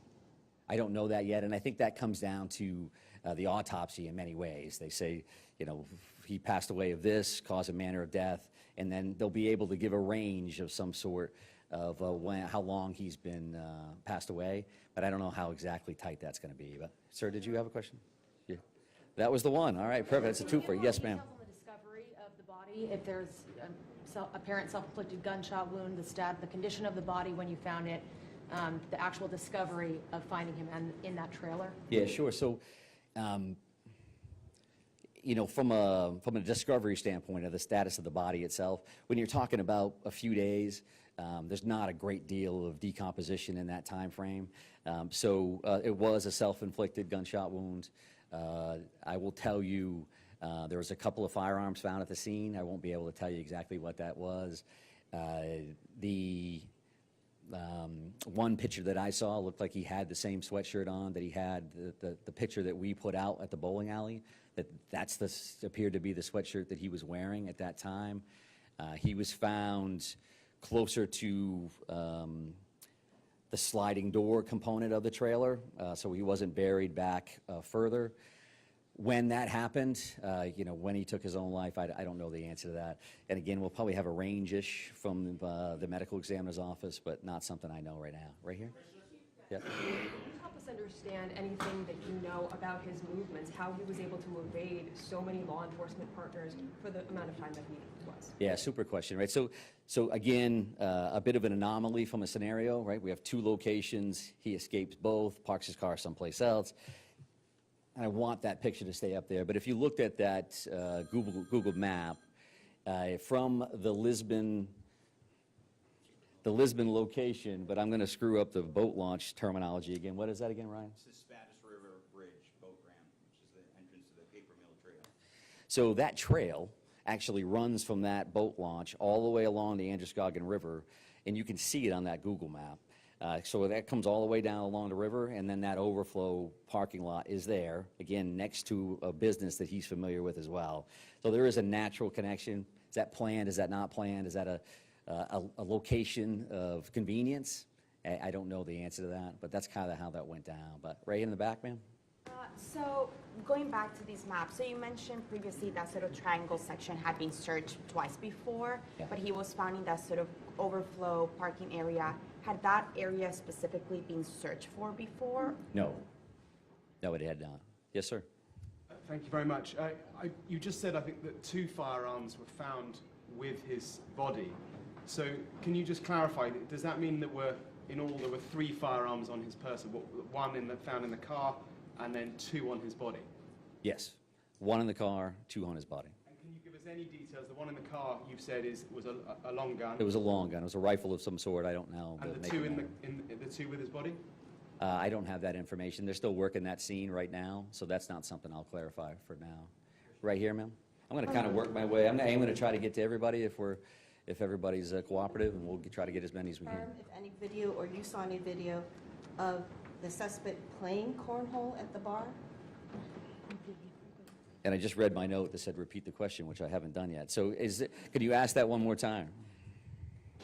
Speaker 17: I don't know that yet, and I think that comes down to the autopsy in many ways. They say, he passed away of this, cause and manner of death, and then they'll be able to give a range of some sort of how long he's been passed away, but I don't know how exactly tight that's going to be. But sir, did you have a question? Yeah, that was the one. All right, perfect. It's a twofer. Yes, ma'am.
Speaker 20: On the discovery of the body, if there's apparent self-inflicted gunshot wound, the stab, the condition of the body when you found it, the actual discovery of finding him in that trailer.
Speaker 17: Yeah, sure. So, from a discovery standpoint of the status of the body itself, when you're talking about a few days. There's not a great deal of decomposition in that time frame. So it was a self-inflicted gunshot wound. I will tell you there was a couple of firearms found at the scene. I won't be able to tell you exactly what that was. The one picture that I saw looked like he had the same sweatshirt on that he had the picture that we put out at the bowling alley. That's appeared to be the sweatshirt that he was wearing at that time. He was found closer to the sliding door component of the trailer, so he wasn't buried back further. When that happened, when he took his own life, I don't know the answer to that. And again, we'll probably have a range-ish from the medical examiner's office, but not something I know right now. Right here? Yeah.
Speaker 20: Can you help us
Speaker 21: understand anything that you know about his movements, how he was able to evade so many law enforcement partners for the amount of time that he was.
Speaker 17: Yeah, super question, right? So again, a bit of an anomaly from a scenario, right? We have 2 locations. He escapes both, parks his car someplace else. And I want that picture to stay up there. But if you looked at that Google map from the Lisbon location, but I'm going to screw up the boat launch terminology again. What is that again, Ryan?
Speaker 22: It's the Spanish River Bridge boat ramp, which is the entrance to the Paper Mill Trail.
Speaker 17: So that trail actually runs from that boat launch all the way along the Androscoggin River, and you can see it on that Google map. So that comes all the way down along the river, and then that overflow parking lot is there, again, next to a business that he's familiar with as well. So there is a natural connection. Is that planned? Is that not planned? Is that a location of convenience? I don't know the answer to that, but that's kind of how that went down. But Ray in the back, ma'am?
Speaker 23: So going back to these maps, so you mentioned previously that sort of triangle section had been searched twice before, but he was found in that sort of overflow parking area. Had that area specifically been searched for before?
Speaker 17: No. No, it had not. Yes, sir.
Speaker 24: Thank you very much. You just said, I think, that 2 firearms were found with his body. So can you just clarify, does that mean that in all there were 3 firearms on his person, 1 found in the car and then 2 on his body?
Speaker 17: Yes. 1 in the car, 2 on his body.
Speaker 24: And can you give us any details? The 1 in the car you've said was a long gun.
Speaker 17: It was a long gun. It was a rifle of some sort. I don't know.
Speaker 24: And the 2 the 2 with his body?
Speaker 17: I don't have that information. They're still working that scene right now, so that's not something I'll clarify for now. Right here, ma'am? I'm going to kind of work my way. I'm going to try to get to everybody if everybody's cooperative, and we'll try to get as many as we can.
Speaker 25: If any video or you saw any video of the suspect playing cornhole at the bar?
Speaker 17: And I just read my note that said repeat the question, which I haven't done yet. So could you ask that one more time?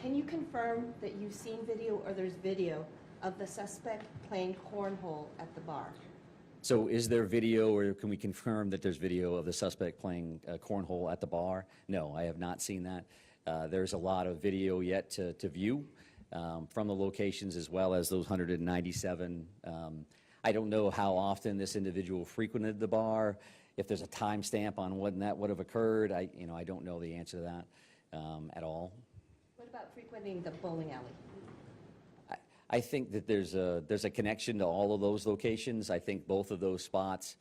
Speaker 25: Can you confirm that you've seen video or there's video of the suspect playing cornhole at the bar?
Speaker 17: So is there video, or can we confirm that there's video of the suspect playing cornhole at the bar? No, I have not seen that. There's a lot of video yet to view from the locations, as well as those 197. I don't know how often this individual frequented the bar, if there's a timestamp on when that would have occurred. I don't know the answer to that at all.
Speaker 25: What about frequenting the bowling alley?
Speaker 17: I think that there's a connection to all of those locations. I think both of those spots,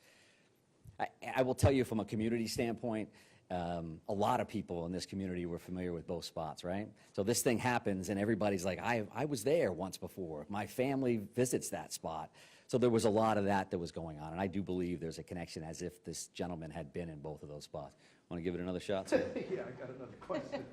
Speaker 17: I will tell you from a community standpoint, a lot of people in this community were familiar with both spots, right? So this thing happens and everybody's like, I was there once before. My family visits that spot. So there was a lot of that was going on, and I do believe there's a connection, as if this gentleman had been in both of those spots. Want to give it another shot, sir?
Speaker 26: Yeah, I got another question.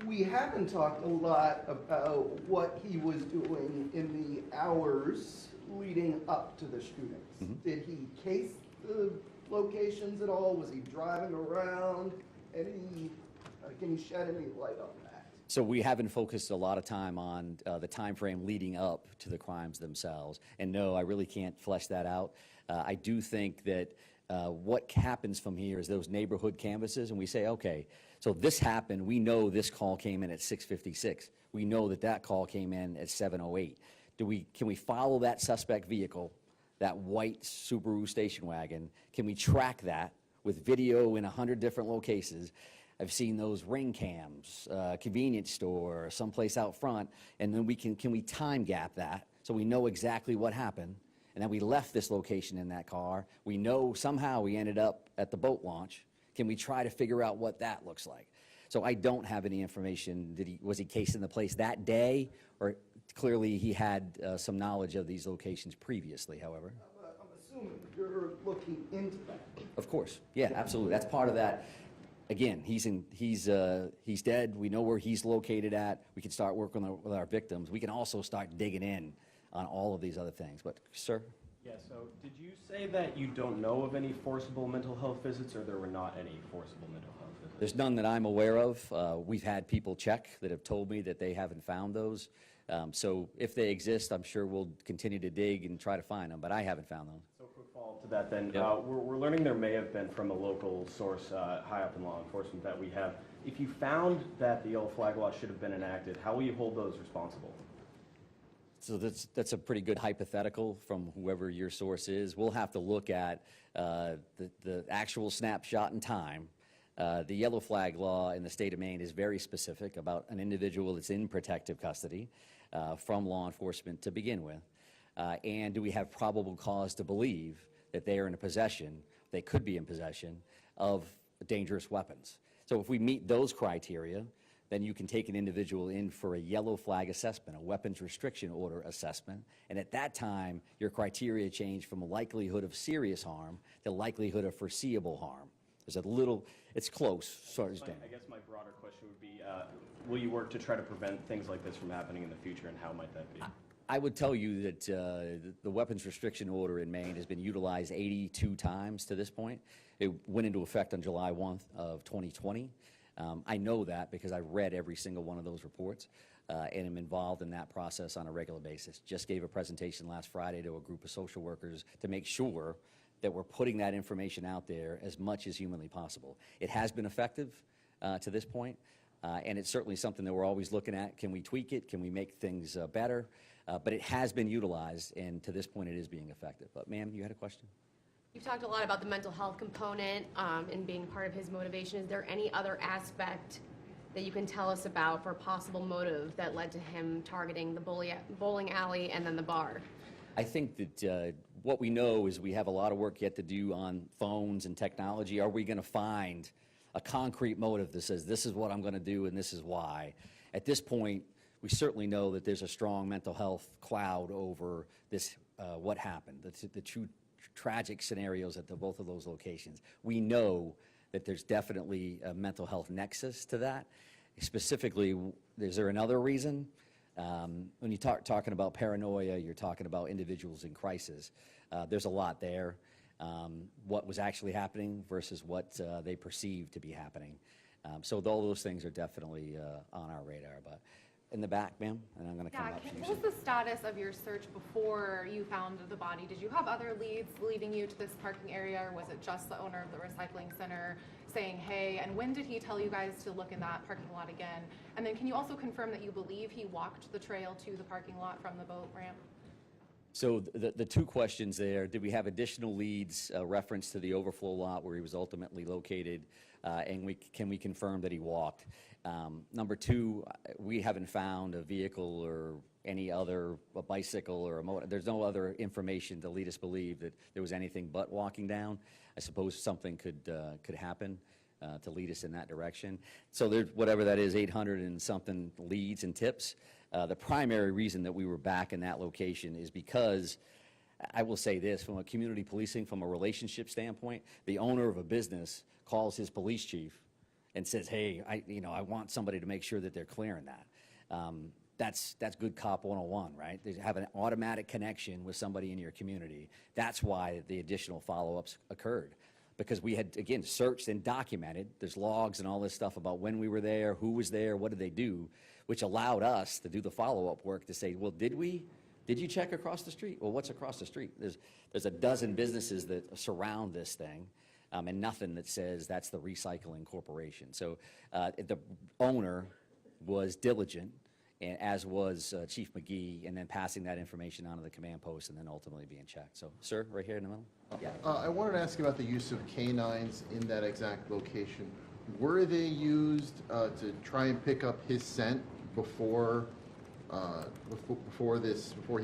Speaker 26: We haven't talked a lot about what he was doing in the hours leading up to the shootings.
Speaker 17: Mm-hmm.
Speaker 26: Did he case the locations at all? Was he driving around? Can you shed any light on that?
Speaker 17: So we haven't focused a lot of time on the time frame leading up to the crimes themselves. And no, I really can't flesh that out. I do think that what happens from here is those neighborhood canvases, and we say, okay, so this happened. We know this call came in at 6:56. We know that call came in at 7:08. Can we follow that suspect vehicle, that white Subaru station wagon? Can we track that with video in 100 different locations? I've seen those ring cams, convenience store, someplace out front, and then can we time gap that so we know exactly what happened, and then we left this location in that car. We know somehow we ended up at the boat launch. Can we try to figure out what that looks like? So I don't have any information. Was he casing the place that day, or clearly he had some knowledge of these locations previously, however?
Speaker 26: I'm assuming you're looking into that.
Speaker 17: Of course, yeah, absolutely. That's part of that. Again, he's dead. We know where he's located at. We can start working with our victims. We can also start digging in on all of these other things. But, sir?
Speaker 27: Yeah, so did you say that you don't know of any forcible mental health visits, or there were not any forcible mental health visits?
Speaker 17: There's none that I'm aware of. We've had people check that have told me that they haven't found those. So if they exist, I'm sure we'll continue to dig and try to find them, but I haven't found them.
Speaker 27: So quick follow-up to that then. We're learning there may have been from a local source high up in law enforcement that we have. If you found that the yellow flag law should have been enacted, how will you hold those responsible?
Speaker 17: So that's a pretty good hypothetical from whoever your source is. We'll have to look at the actual snapshot in time. The yellow flag law in the state of Maine is very specific about an individual that's in protective custody from law enforcement to begin with. And do we have probable cause to believe that they are in possession, they could be in possession of dangerous weapons. So if we meet those criteria, then you can take an individual in for a yellow flag assessment, a weapons restriction order assessment, and at that time, your criteria change from a likelihood of serious harm to likelihood of foreseeable harm. There's a little, it's close, sorry.
Speaker 27: I guess my broader question would be, will you work to try to prevent things like this from happening in the future, and how might that be?
Speaker 17: I would tell you that the weapons restriction order in Maine has been utilized 82 times to this point. It went into effect on July 1 of 2020. I know that because I read every single one of those reports and am involved in that process on a regular basis. Just gave a presentation last Friday to a group of social workers to make sure that we're putting that information out there as much as humanly possible. It has been effective to this point, and it's certainly something that we're always looking at. Can we tweak it? Can we make things better? But it has been utilized, and to this point it is being effective. But ma'am, you had a question?
Speaker 1: You've talked a lot about the mental health component and being part of his motivation. Is there any other aspect that you can tell us about for a possible motive that led to him targeting the bowling alley and then the bar?
Speaker 17: I think that what we know is we have a lot of work yet to do on phones and technology. Are we going to find a concrete motive that says this is what I'm going to do and this is why? At this point, we certainly know that there's a strong mental health cloud over this, what happened, the true tragic scenarios at both of those locations. We know that there's definitely a mental health nexus to that. Specifically, is there another reason? When you talking about paranoia, you're talking about individuals in crisis. There's a lot there. What was actually happening versus what they perceived to be happening. So all those things are definitely on our radar. But in the back, ma'am, and I'm going to come up to you.
Speaker 1: What was the status of your search before you found the body? Did you have other leads leading you to this parking area, or was it just the owner of the recycling center saying, hey, and when did he tell you guys to look in that parking lot again? And then can you also confirm that you believe he walked the trail to the parking lot from the boat ramp?
Speaker 17: So the two questions there, did we have additional leads, reference to the overflow lot where he was ultimately located, and can we confirm that he walked? Number two, we haven't found a vehicle or any other, a bicycle or a motor. There's no other information to lead us believe that there was anything but walking down. I suppose something could happen to lead us in that direction. So there's whatever that is, 800 and something leads and tips. The primary reason that we were back in that location is because, I will say this, from a community policing, from a relationship standpoint, the owner of a business calls his police chief and says, hey, I want somebody to make sure that they're clearing that. That's good cop 101, right? They have an automatic connection with somebody in your community. That's why the additional follow-ups occurred. Because we had, again, searched and documented. There's logs and all this stuff about when we were there, who was there, what did they do, which allowed us to do the follow-up work to say, well, did you check across the street? Well, what's across the street? There's a dozen businesses that surround this thing, and nothing that says that's the recycling corporation. So the owner was diligent, as was Chief McGee, and then passing that information on to the command post and then ultimately being checked. So, sir, right here in the middle.
Speaker 4: Yeah. I wanted to ask you about the use of canines in that exact location. Were they used to try and pick up his scent before he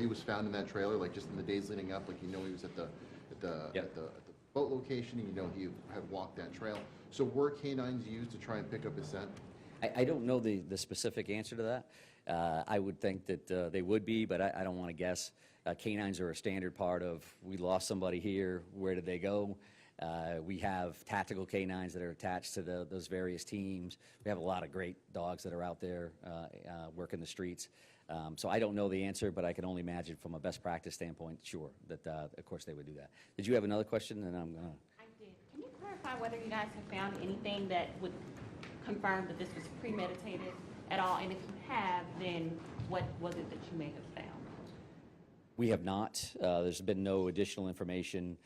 Speaker 4: was found in that trailer, like just in the days leading up, like he was at the boat location, and he had walked that trail. So were canines used to try and pick up his scent?
Speaker 17: I don't know the specific answer to that. I would think that they would be, but I don't want to guess. Canines are a standard part of, we lost somebody here, where did they go? We have tactical canines that are attached to those various teams. We have a lot of great dogs that are out there working the streets. So I don't know the answer, but I can only imagine from a best practice standpoint, sure, that of course they would do that. Did you have another question? And I'm gonna.
Speaker 12: I did. Can you clarify whether you guys have found anything that would confirm that this was premeditated at all? And if you have, then what was it that you may have found?
Speaker 17: We have not. There's been no additional information.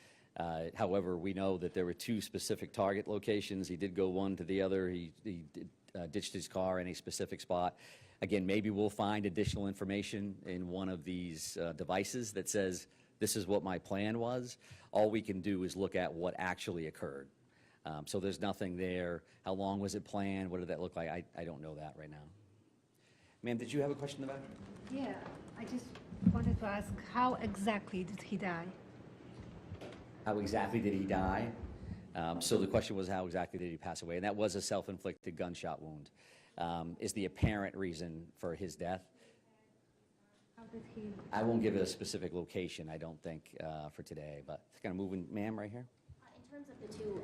Speaker 17: However, we know that there were two specific target locations. He did go one to the other. He ditched his car in a specific spot. Again, maybe we'll find additional information in one of these devices that says, this is what my plan was. All we can do is look at what actually occurred. So there's nothing there. How long was it planned? What did that look like? I don't know that right now. Ma'am, did you have a question in the back?
Speaker 6: Yeah, I just wanted to ask, how exactly did he die?
Speaker 17: How exactly did he die? So the question was, how exactly did he pass away? And that was a self-inflicted gunshot wound. Is the apparent reason for his death?
Speaker 6: How did he?
Speaker 17: I won't give it a specific location, I don't think, for today, but kind of moving, ma'am, right here.
Speaker 7: In terms of the two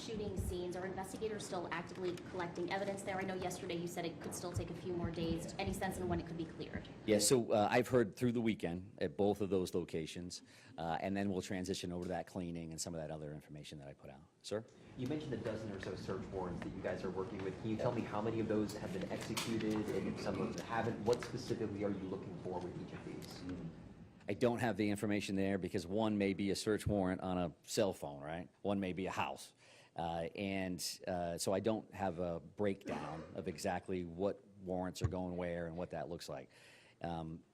Speaker 7: shooting scenes, are investigators still actively collecting evidence there? I know yesterday you said it could still take a few more days. Any sense on when it could be cleared?
Speaker 17: Yeah, so I've heard through the weekend at both of those locations, and then we'll transition over to that cleaning and some of that other information that I put out. Sir?
Speaker 8: You mentioned a dozen or so search warrants that you guys are working with. Can you tell me how many of those have been executed, and if some of them haven't? What specifically are you looking for with each of these?
Speaker 17: I don't have the information there because one may be a search warrant on a cell phone, right? One may be a house. So I don't have a breakdown of exactly what warrants are going where and what that looks like.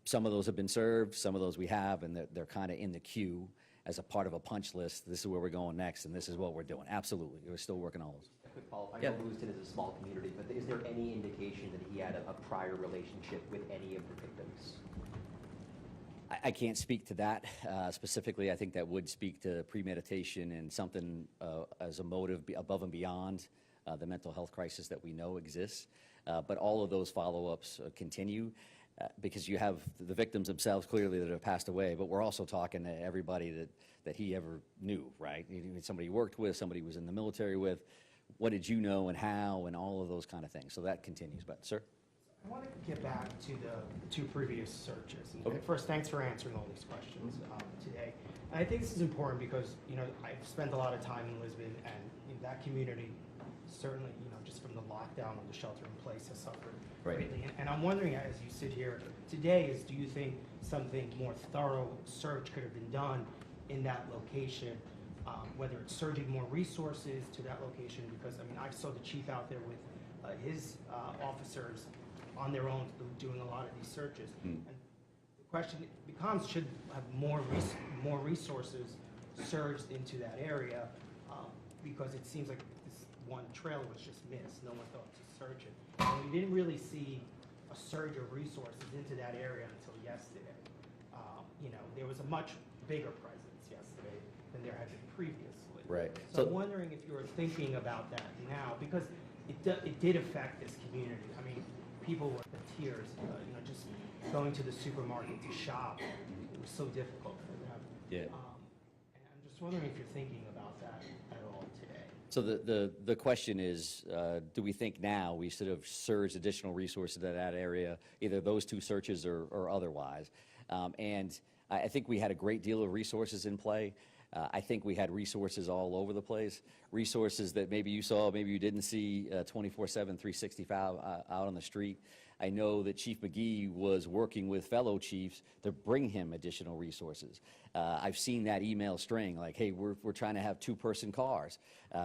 Speaker 17: Some of those have been served, some of those we have, and they're kind of in the queue as a part of a punch list. This is where we're going next, and this is what we're doing. Absolutely. We're still working on those.
Speaker 8: A quick follow-up. I know Lewiston is a small community, but is there any indication that he had a prior relationship with any of the victims?
Speaker 17: I can't speak to that specifically. I think that would speak to premeditation and something as a motive above and beyond the mental health crisis that we know exists. But all of those follow-ups continue because you have the victims themselves clearly that have passed away, but we're also talking to everybody that he ever knew, right? Somebody he worked with, somebody he was in the military with. What did you know and how and all of those kind of things. So that continues. But, sir?
Speaker 9: I want to get back to the two previous searches. And
Speaker 17: Okay.
Speaker 9: First, thanks for answering all these questions today. And I think this is important because, I've spent a lot of time in Lisbon, and that community certainly, just from the lockdown and the shelter in place has suffered greatly. And I'm wondering, as you sit here today, do you think something more thorough search could have been done in that location, whether it's surging more resources to that location? Because, I saw the chief out there with his officers on their own doing a lot of these searches. And the question becomes, should have more resources surged into that area, because it seems like this one trailer was just missed. No one thought to search it. And we didn't really see a surge of resources into that area until yesterday. There was a much bigger presence yesterday than there had been previously.
Speaker 17: Right.
Speaker 9: So I'm wondering if you're thinking about that now, because it did affect this community. People were in tears, just going to the supermarket to shop. It was so difficult for them.
Speaker 17: Yeah.
Speaker 9: And I'm just wondering if you're thinking about that at all today.
Speaker 17: So the question is, do we think now we should have surged additional resources to that area, either those two searches or otherwise? And I think we had a great deal of resources in play. I think we had resources all over the place, resources that maybe you saw, maybe you didn't see 24/7, 365 out on the street. I know that Chief McGee was working with fellow chiefs to bring him additional resources. I've seen that email string like, hey, we're trying to have two-person cars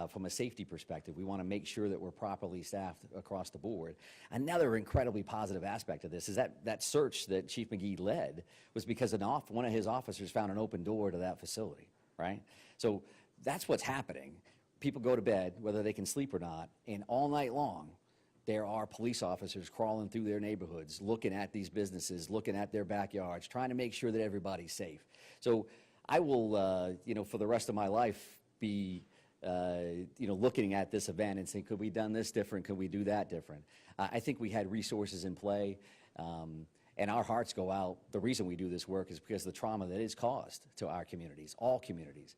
Speaker 17: from a safety perspective. We want to make sure that we're properly staffed across the board. Another incredibly positive aspect of this is that search that Chief McGee led was because one of his officers found an open door to that facility. Right? So that's what's happening. People go to bed, whether they can sleep or not, and all night long, there are police officers crawling through their neighborhoods, looking at these businesses, looking at their backyards, trying to make sure that everybody's safe. So I will, for the rest of my life, be, looking at this event and saying, could we done this different? Could we do that different? I think we had resources in play. And our hearts go out. The reason we do this work is because of the trauma that is caused to our communities, all communities,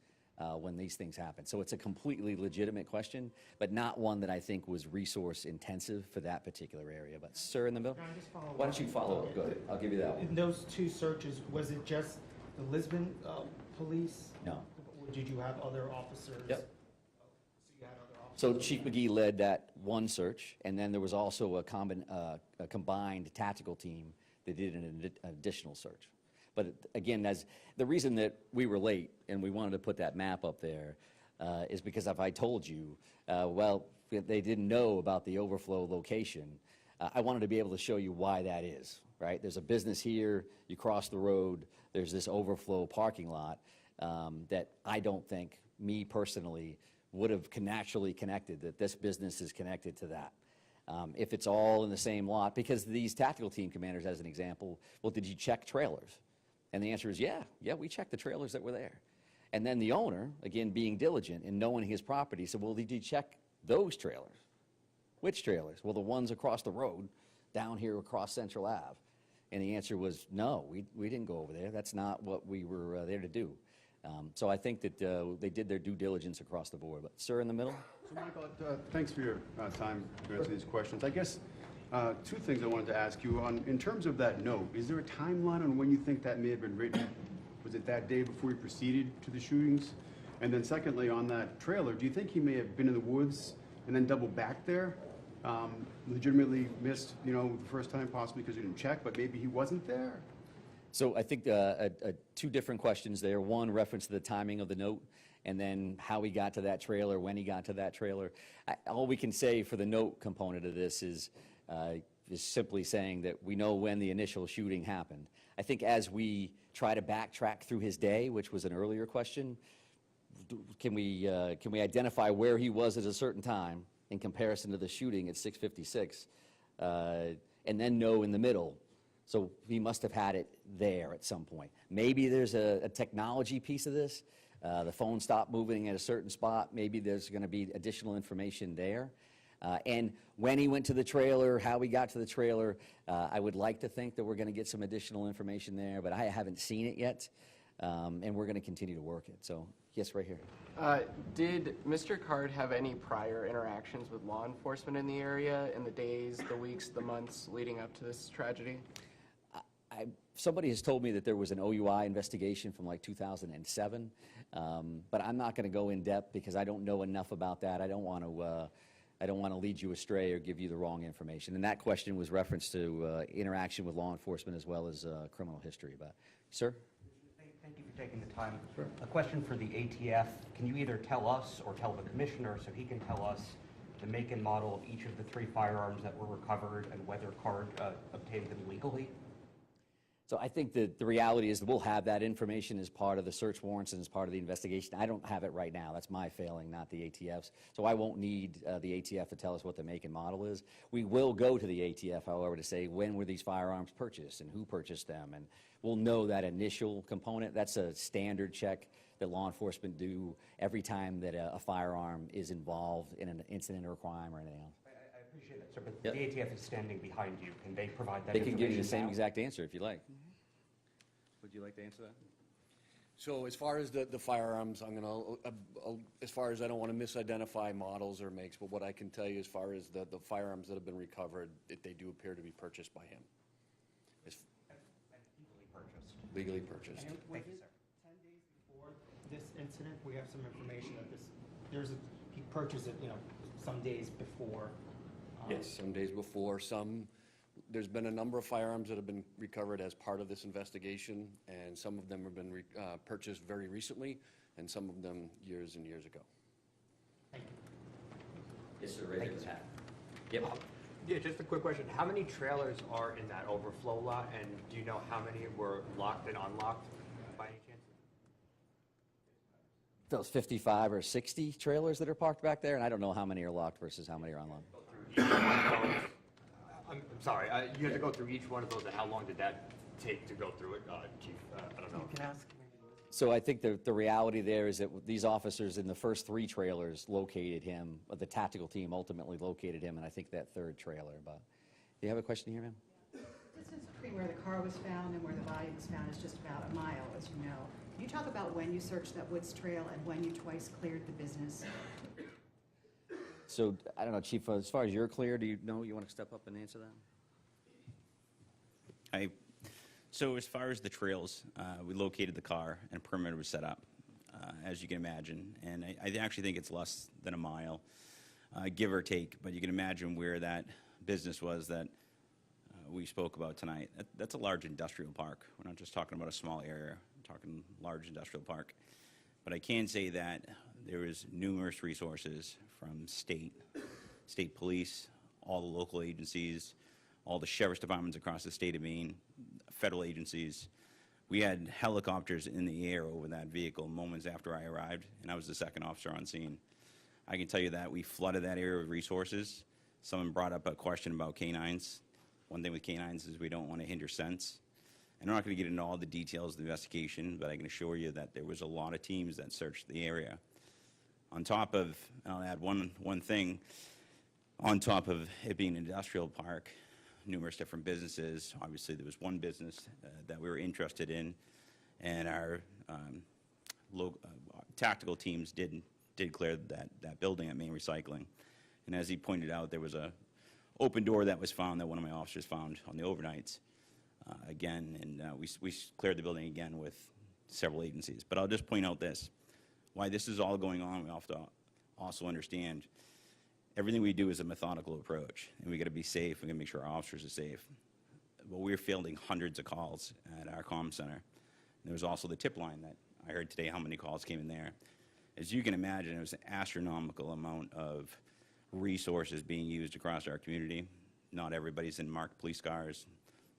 Speaker 17: when these things happen. So it's a completely legitimate question, but not one that I think was resource intensive for that particular area. But sir in the middle, why don't you follow up? Go ahead. I'll give you that one.
Speaker 9: In those two searches, was it just the Lisbon police?
Speaker 17: No.
Speaker 9: Or did you have other officers?
Speaker 17: Yep.
Speaker 9: So you had other officers?
Speaker 17: So Chief McGee led that one search, and then there was also a combined tactical team that did an additional search. But again, the reason that we were late and we wanted to put that map up there is because if I told you, they didn't know about the overflow location, I wanted to be able to show you why that is, right? There's a business here, you cross the road, there's this overflow parking lot that I don't think, me personally, would have naturally connected, that this business is connected to that. If it's all in the same lot, because these tactical team commanders, as an example, well, did you check trailers? And the answer is yeah, we checked the trailers that were there. And then the owner, again, being diligent and knowing his property, said, well, did you check those trailers? Which trailers? Well, the ones across the road, down here across Central Ave. And the answer was, no, we didn't go over there. That's not what we were there to do. So I think that they did their due diligence across the board. But sir, in the middle?
Speaker 24: So Michael, thanks for your time to answer these questions. I guess two things I wanted to ask you. In terms of that note, is there a timeline on when you think that may have been written? Was it that day before he proceeded to the shootings? And then secondly, on that trailer, do you think he may have been in the woods and then doubled back there? Legitimately missed, the first time possibly because he didn't check, but maybe he wasn't there?
Speaker 17: So I think two different questions there. One, reference to the timing of the note, and then how he got to that trailer, when he got to that trailer. All we can say for the note component of this is simply saying that we know when the initial shooting happened. I think as we try to backtrack through his day, which was an earlier question, can we identify where he was at a certain time in comparison to the shooting at 6:56, and then know in the middle? So he must have had it there at some point. Maybe there's a technology piece of this. The phone stopped moving at a certain spot. Maybe there's going to be additional information there. And when he went to the trailer, how he got to the trailer, I would like to think that we're going to get some additional information there, but I haven't seen it yet, and we're going to continue to work it. So, yes, right here.
Speaker 2: Did Mr. Card have any prior interactions with law enforcement in the area in the days, the weeks, the months leading up to this tragedy?
Speaker 17: Somebody has told me that there was an OUI investigation from like 2007, but I'm not going to go in depth because I don't know enough about that. I don't want to lead you astray or give you the wrong information. And that question was reference to interaction with law enforcement as well as criminal history. But, sir?
Speaker 3: Thank you for taking the time. Sure. A question for the ATF. Can you either tell us or tell the commissioner so he can tell us the make and model of each of the 3 firearms that were recovered and whether Card obtained them legally?
Speaker 17: So I think that the reality is that we'll have that information as part of the search warrants and as part of the investigation. I don't have it right now. That's my failing, not the ATF's. So I won't need the ATF to tell us what the make and model is. We will go to the ATF, however, to say when were these firearms purchased and who purchased them. And we'll know that initial component. That's a standard check that law enforcement do every time that a firearm is involved in an incident or a crime or anything else.
Speaker 3: I appreciate that, sir, but the ATF is standing behind you. Can they provide that
Speaker 17: They
Speaker 3: information
Speaker 17: can give you the same
Speaker 3: now?
Speaker 17: exact answer if you like. Would you like to answer that?
Speaker 5: So as far as the firearms, as far as I don't want to misidentify models or makes, but what I can tell you as far as the firearms that have been recovered, they do appear to be purchased by him.
Speaker 3: Legally purchased.
Speaker 5: Legally purchased.
Speaker 9: And was it 10 days before this incident? We have some information that he purchased it, some days before.
Speaker 5: Yes, some days before. There's been a number of firearms that have been recovered as part of this investigation, and some of them have been purchased very recently, and some of them years and years ago.
Speaker 17: Yes, sir. Right there. Yep.
Speaker 10: Yeah, just a quick question. How many trailers are in that overflow lot, and do you know how many were locked and unlocked by any chance?
Speaker 17: Those 55 or 60 trailers that are parked back there, and I don't know how many are locked versus how many are unlocked.
Speaker 10: I'm sorry, you had to go through each one of those, and how long did that take to go through it, Chief? I don't know.
Speaker 9: You can ask.
Speaker 17: So I think the reality there is that these officers in the first 3 trailers located him, the tactical team ultimately located him, and I think that 3rd trailer. But do you have a question here, ma'am?
Speaker 11: Distance between where the car was found and where the body was found is just about a mile, as you know. Can you talk about when you searched that woods trail and when you twice cleared the business?
Speaker 17: So I don't know, Chief, as far as you're clear, do you know you want to step up and answer that?
Speaker 22: So as far as the trails, we located the car and a perimeter was set up, as you can imagine. And I actually think it's less than a mile, give or take. But you can imagine where that business was that we spoke about tonight. That's a large industrial park. We're not just talking about a small area. We're talking large industrial park. But I can say that there is numerous resources from state police, all the local agencies, all the sheriff's departments across the state of Maine, federal agencies. We had helicopters in the air over that vehicle moments after I arrived, and I was the second officer on scene. I can tell you that we flooded that area with resources. Someone brought up a question about canines. One thing with canines is we don't want to hinder scents. And I'm not going to get into all the details of the investigation, but I can assure you that there was a lot of teams that searched the area. On top of, and I'll add one thing, on top of it being an industrial park, numerous different businesses. Obviously, there was one business that we were interested in, and our tactical teams did clear that building at Maine Recycling. And as he pointed out, there was a open door that was found that one of my officers found on the overnights again, and we cleared the building again with several agencies. But I'll just point out this. Why this is all going on, we have to also understand everything we do is a methodical approach, and we got to be safe. We got to make sure our officers are safe. But we're fielding hundreds of calls at our comm center. And there was also the tip line that I heard today how many calls came in there. As you can imagine, it was an astronomical amount of resources being used across our community. Not everybody's in marked police cars.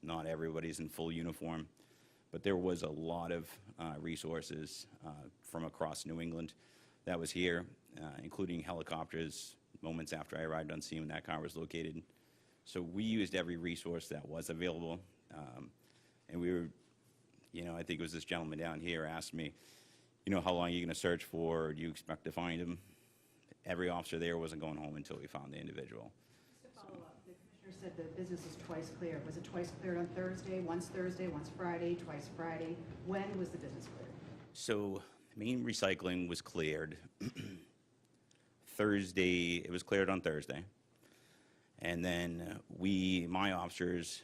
Speaker 22: Not everybody's in full uniform. But there was a lot of resources from across New England that was here, including helicopters moments after I arrived on scene when that car was located. So we used every resource that was available. And we were, I think it was this gentleman down here asked me, how long are you going to search for? Do you expect to find him? Every officer there wasn't going home until we found the individual.
Speaker 11: Just to follow up, the commissioner said the business is twice cleared. Was it twice cleared on Thursday, once Friday, twice Friday? When was the business cleared?
Speaker 22: So Maine Recycling was cleared Thursday. It was cleared on Thursday. And then my officers,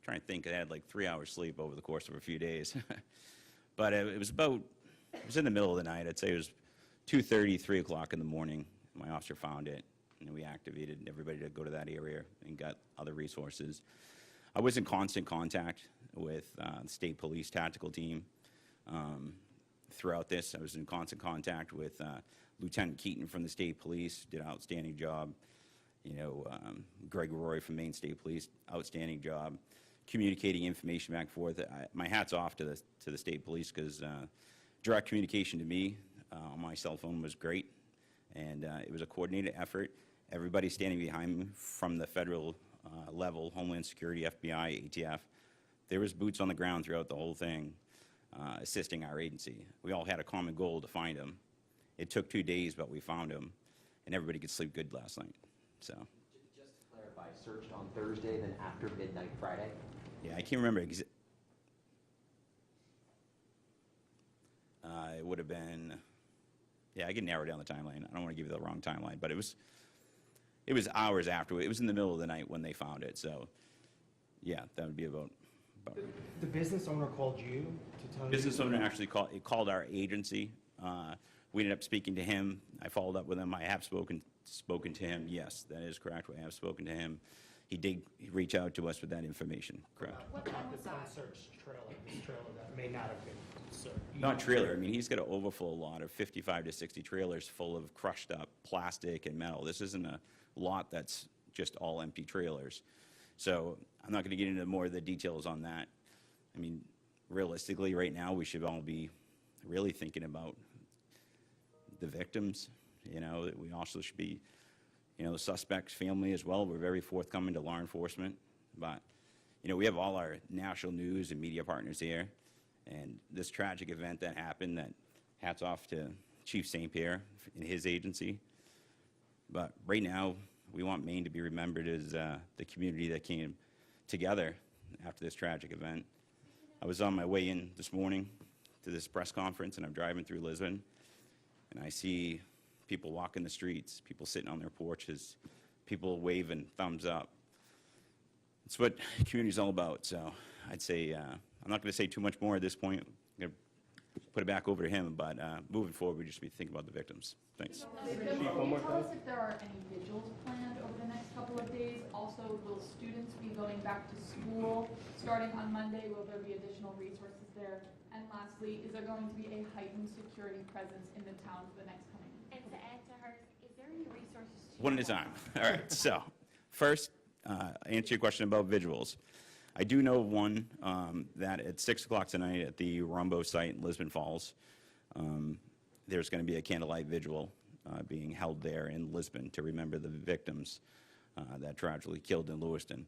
Speaker 22: trying to think, I had like 3 hours sleep over the course of a few days. But it was in the middle of the night. I'd say it was 2:30, 3 o'clock in the morning. My officer found it, and we activated everybody to go to that area and got other resources. I was in constant contact with the state police tactical team throughout this. I was in constant contact with Lieutenant Keaton from the state police, did an outstanding job. Greg Roy from Maine State Police, outstanding job communicating information back and forth. My hat's off to the state police because direct communication to me on my cell phone was great, and it was a coordinated effort. Everybody standing behind me from the federal level, Homeland Security, FBI, ATF, there was boots on the ground throughout the whole thing, assisting our agency. We all had a common goal to find him. It took 2 days, but we found him, and everybody could sleep good last night. So.
Speaker 8: Just to clarify, searched on Thursday, then after midnight Friday?
Speaker 22: Yeah, I can't remember. It would have been, I can narrow down the timeline. I don't want to give you the wrong timeline, but it was hours after. It was in the middle of the night when they found it. So, yeah, that would be about.
Speaker 9: The business owner called you to tell you?
Speaker 22: Business owner actually called our agency. We ended up speaking to him. I followed up with him. I have spoken to him. Yes, that is correct. I have spoken to him. He did reach out to us with that information. Correct.
Speaker 9: What time was that? Unsearched trailer, this trailer that may not have been searched.
Speaker 22: Not trailer. I mean, he's got an overflow lot of 55 to 60 trailers full of crushed up plastic and metal. This isn't a lot that's just all empty trailers. So I'm not going to get into more of the details on that. I mean, realistically, right now, we should all be really thinking about the victims. We also should be, the suspect's family as well. We're very forthcoming to law enforcement. But, we have all our national news and media partners here. And this tragic event that happened, that hats off to Chief St. Pierre and his agency. But right now, we want Maine to be remembered as the community that came together after this tragic event. I was on my way in this morning to this press conference, and I'm driving through Lisbon, and I see people walking the streets, people sitting on their porches, people waving thumbs up. It's what community's all about. So I'd say, I'm not going to say too much more at this point. I'm going to put it back over to him, but moving forward, we just be thinking about the victims. Thanks.
Speaker 13: Can you tell us if there are any vigils planned over the next couple of days? Also, will students be going back to school starting on Monday? Will there be additional resources there? And lastly, is there going to be a heightened security presence in the town for the next coming?
Speaker 7: And to add to hers, is there any resources?
Speaker 22: One at a time. All right. So first, answer your question about visuals. I do know of one that at 6 o'clock tonight at the Rumbo site in Lisbon Falls, there's going to be a candlelight vigil being held there in Lisbon to remember the victims that tragically killed in Lewiston.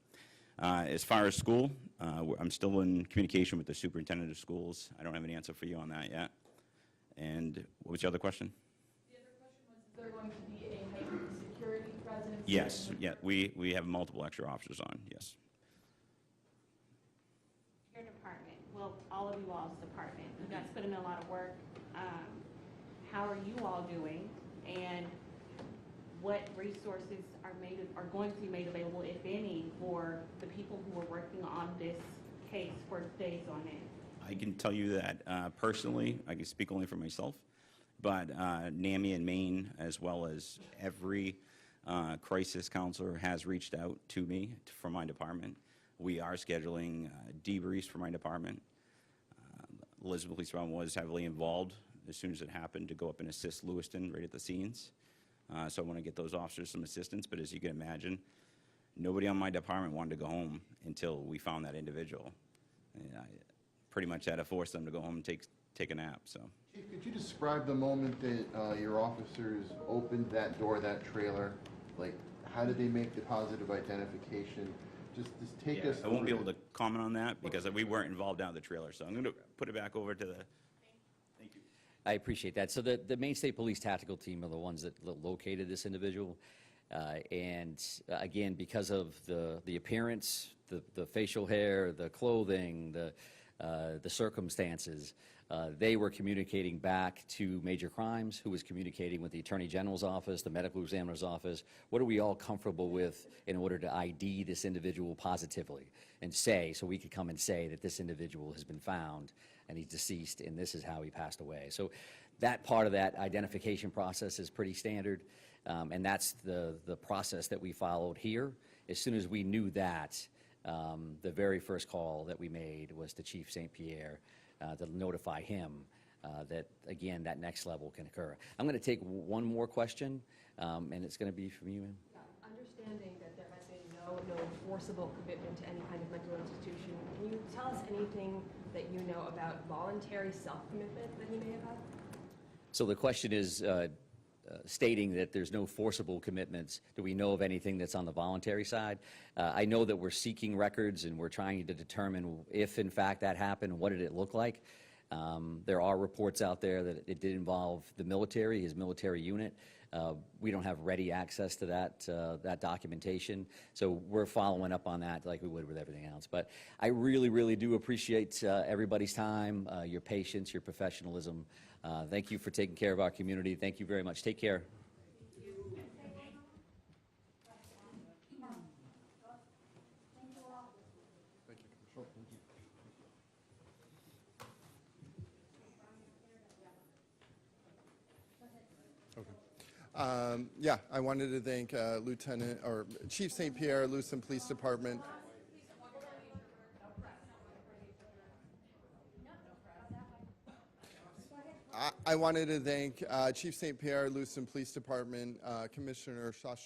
Speaker 22: As far as school, I'm still in communication with the superintendent of schools. I don't have an answer for you on that yet. And what was the other question?
Speaker 13: The other question was, is there going to be a heightened security presence?
Speaker 22: Yes, yeah, we have multiple extra officers on, yes.
Speaker 12: Your department, well, all of you all's department, you guys put in a lot of work. How are you all doing? And what resources are going to be made available, if any, for the people who are working on this case for days on end?
Speaker 22: I can tell you that personally, I can speak only for myself, but NAMI in Maine, as well as every crisis counselor has reached out to me from my department. We are scheduling debriefs for my department. Elizabeth Police Department was heavily involved as soon as it happened to go up and assist Lewiston right at the scenes. So I want to get those officers some assistance, but as you can imagine, nobody on my department wanted to go home until we found that individual. And I pretty much had to force them to go home and take a nap. So.
Speaker 4: Chief, could you describe the moment that your officers opened that door, that trailer? Like, how did they make the positive identification? Just take us
Speaker 22: I won't be
Speaker 4: through
Speaker 22: able to comment on that because we weren't involved down at the trailer. So I'm going to put it back over to the. Thank you.
Speaker 17: I appreciate that. So the Maine State Police Tactical Team are the ones that located this individual. And again, because of the appearance, the facial hair, the clothing, the circumstances, they were communicating back to Major Crimes, who was communicating with the Attorney General's office, the Medical Examiner's office. What are we all comfortable with in order to ID this individual positively and say, so we could come and say that this individual has been found and he's deceased and this is how he passed away. So that part of that identification process is pretty standard, and that's the process that we followed here. As soon as we knew that, the very first call that we made was to Chief St. Pierre to notify him that, again, that next level can occur. I'm going to take one more question, and it's going to be from you, ma'am.
Speaker 14: Understanding that there has been no enforceable commitment to any kind of mental institution, can you tell us anything that you know about voluntary self-commitment that he may have had?
Speaker 17: So the question is stating that there's no forcible commitments. Do we know of anything that's on the voluntary side? I know that we're seeking records and we're trying to determine if, in fact, that happened, what did it look like. There are reports out there that it did involve the military, his military unit. We don't have ready access to that documentation, so we're following up on that like we would with everything else. But I really, really do appreciate everybody's time, your patience, your professionalism. Thank you for taking care of our community. Thank you very much. Take care.
Speaker 15: Yeah, I wanted to thank Chief St. Pierre, Lewiston Police Department. I wanted to thank Chief St. Pierre, Lewiston Police Department, Commissioner Shastra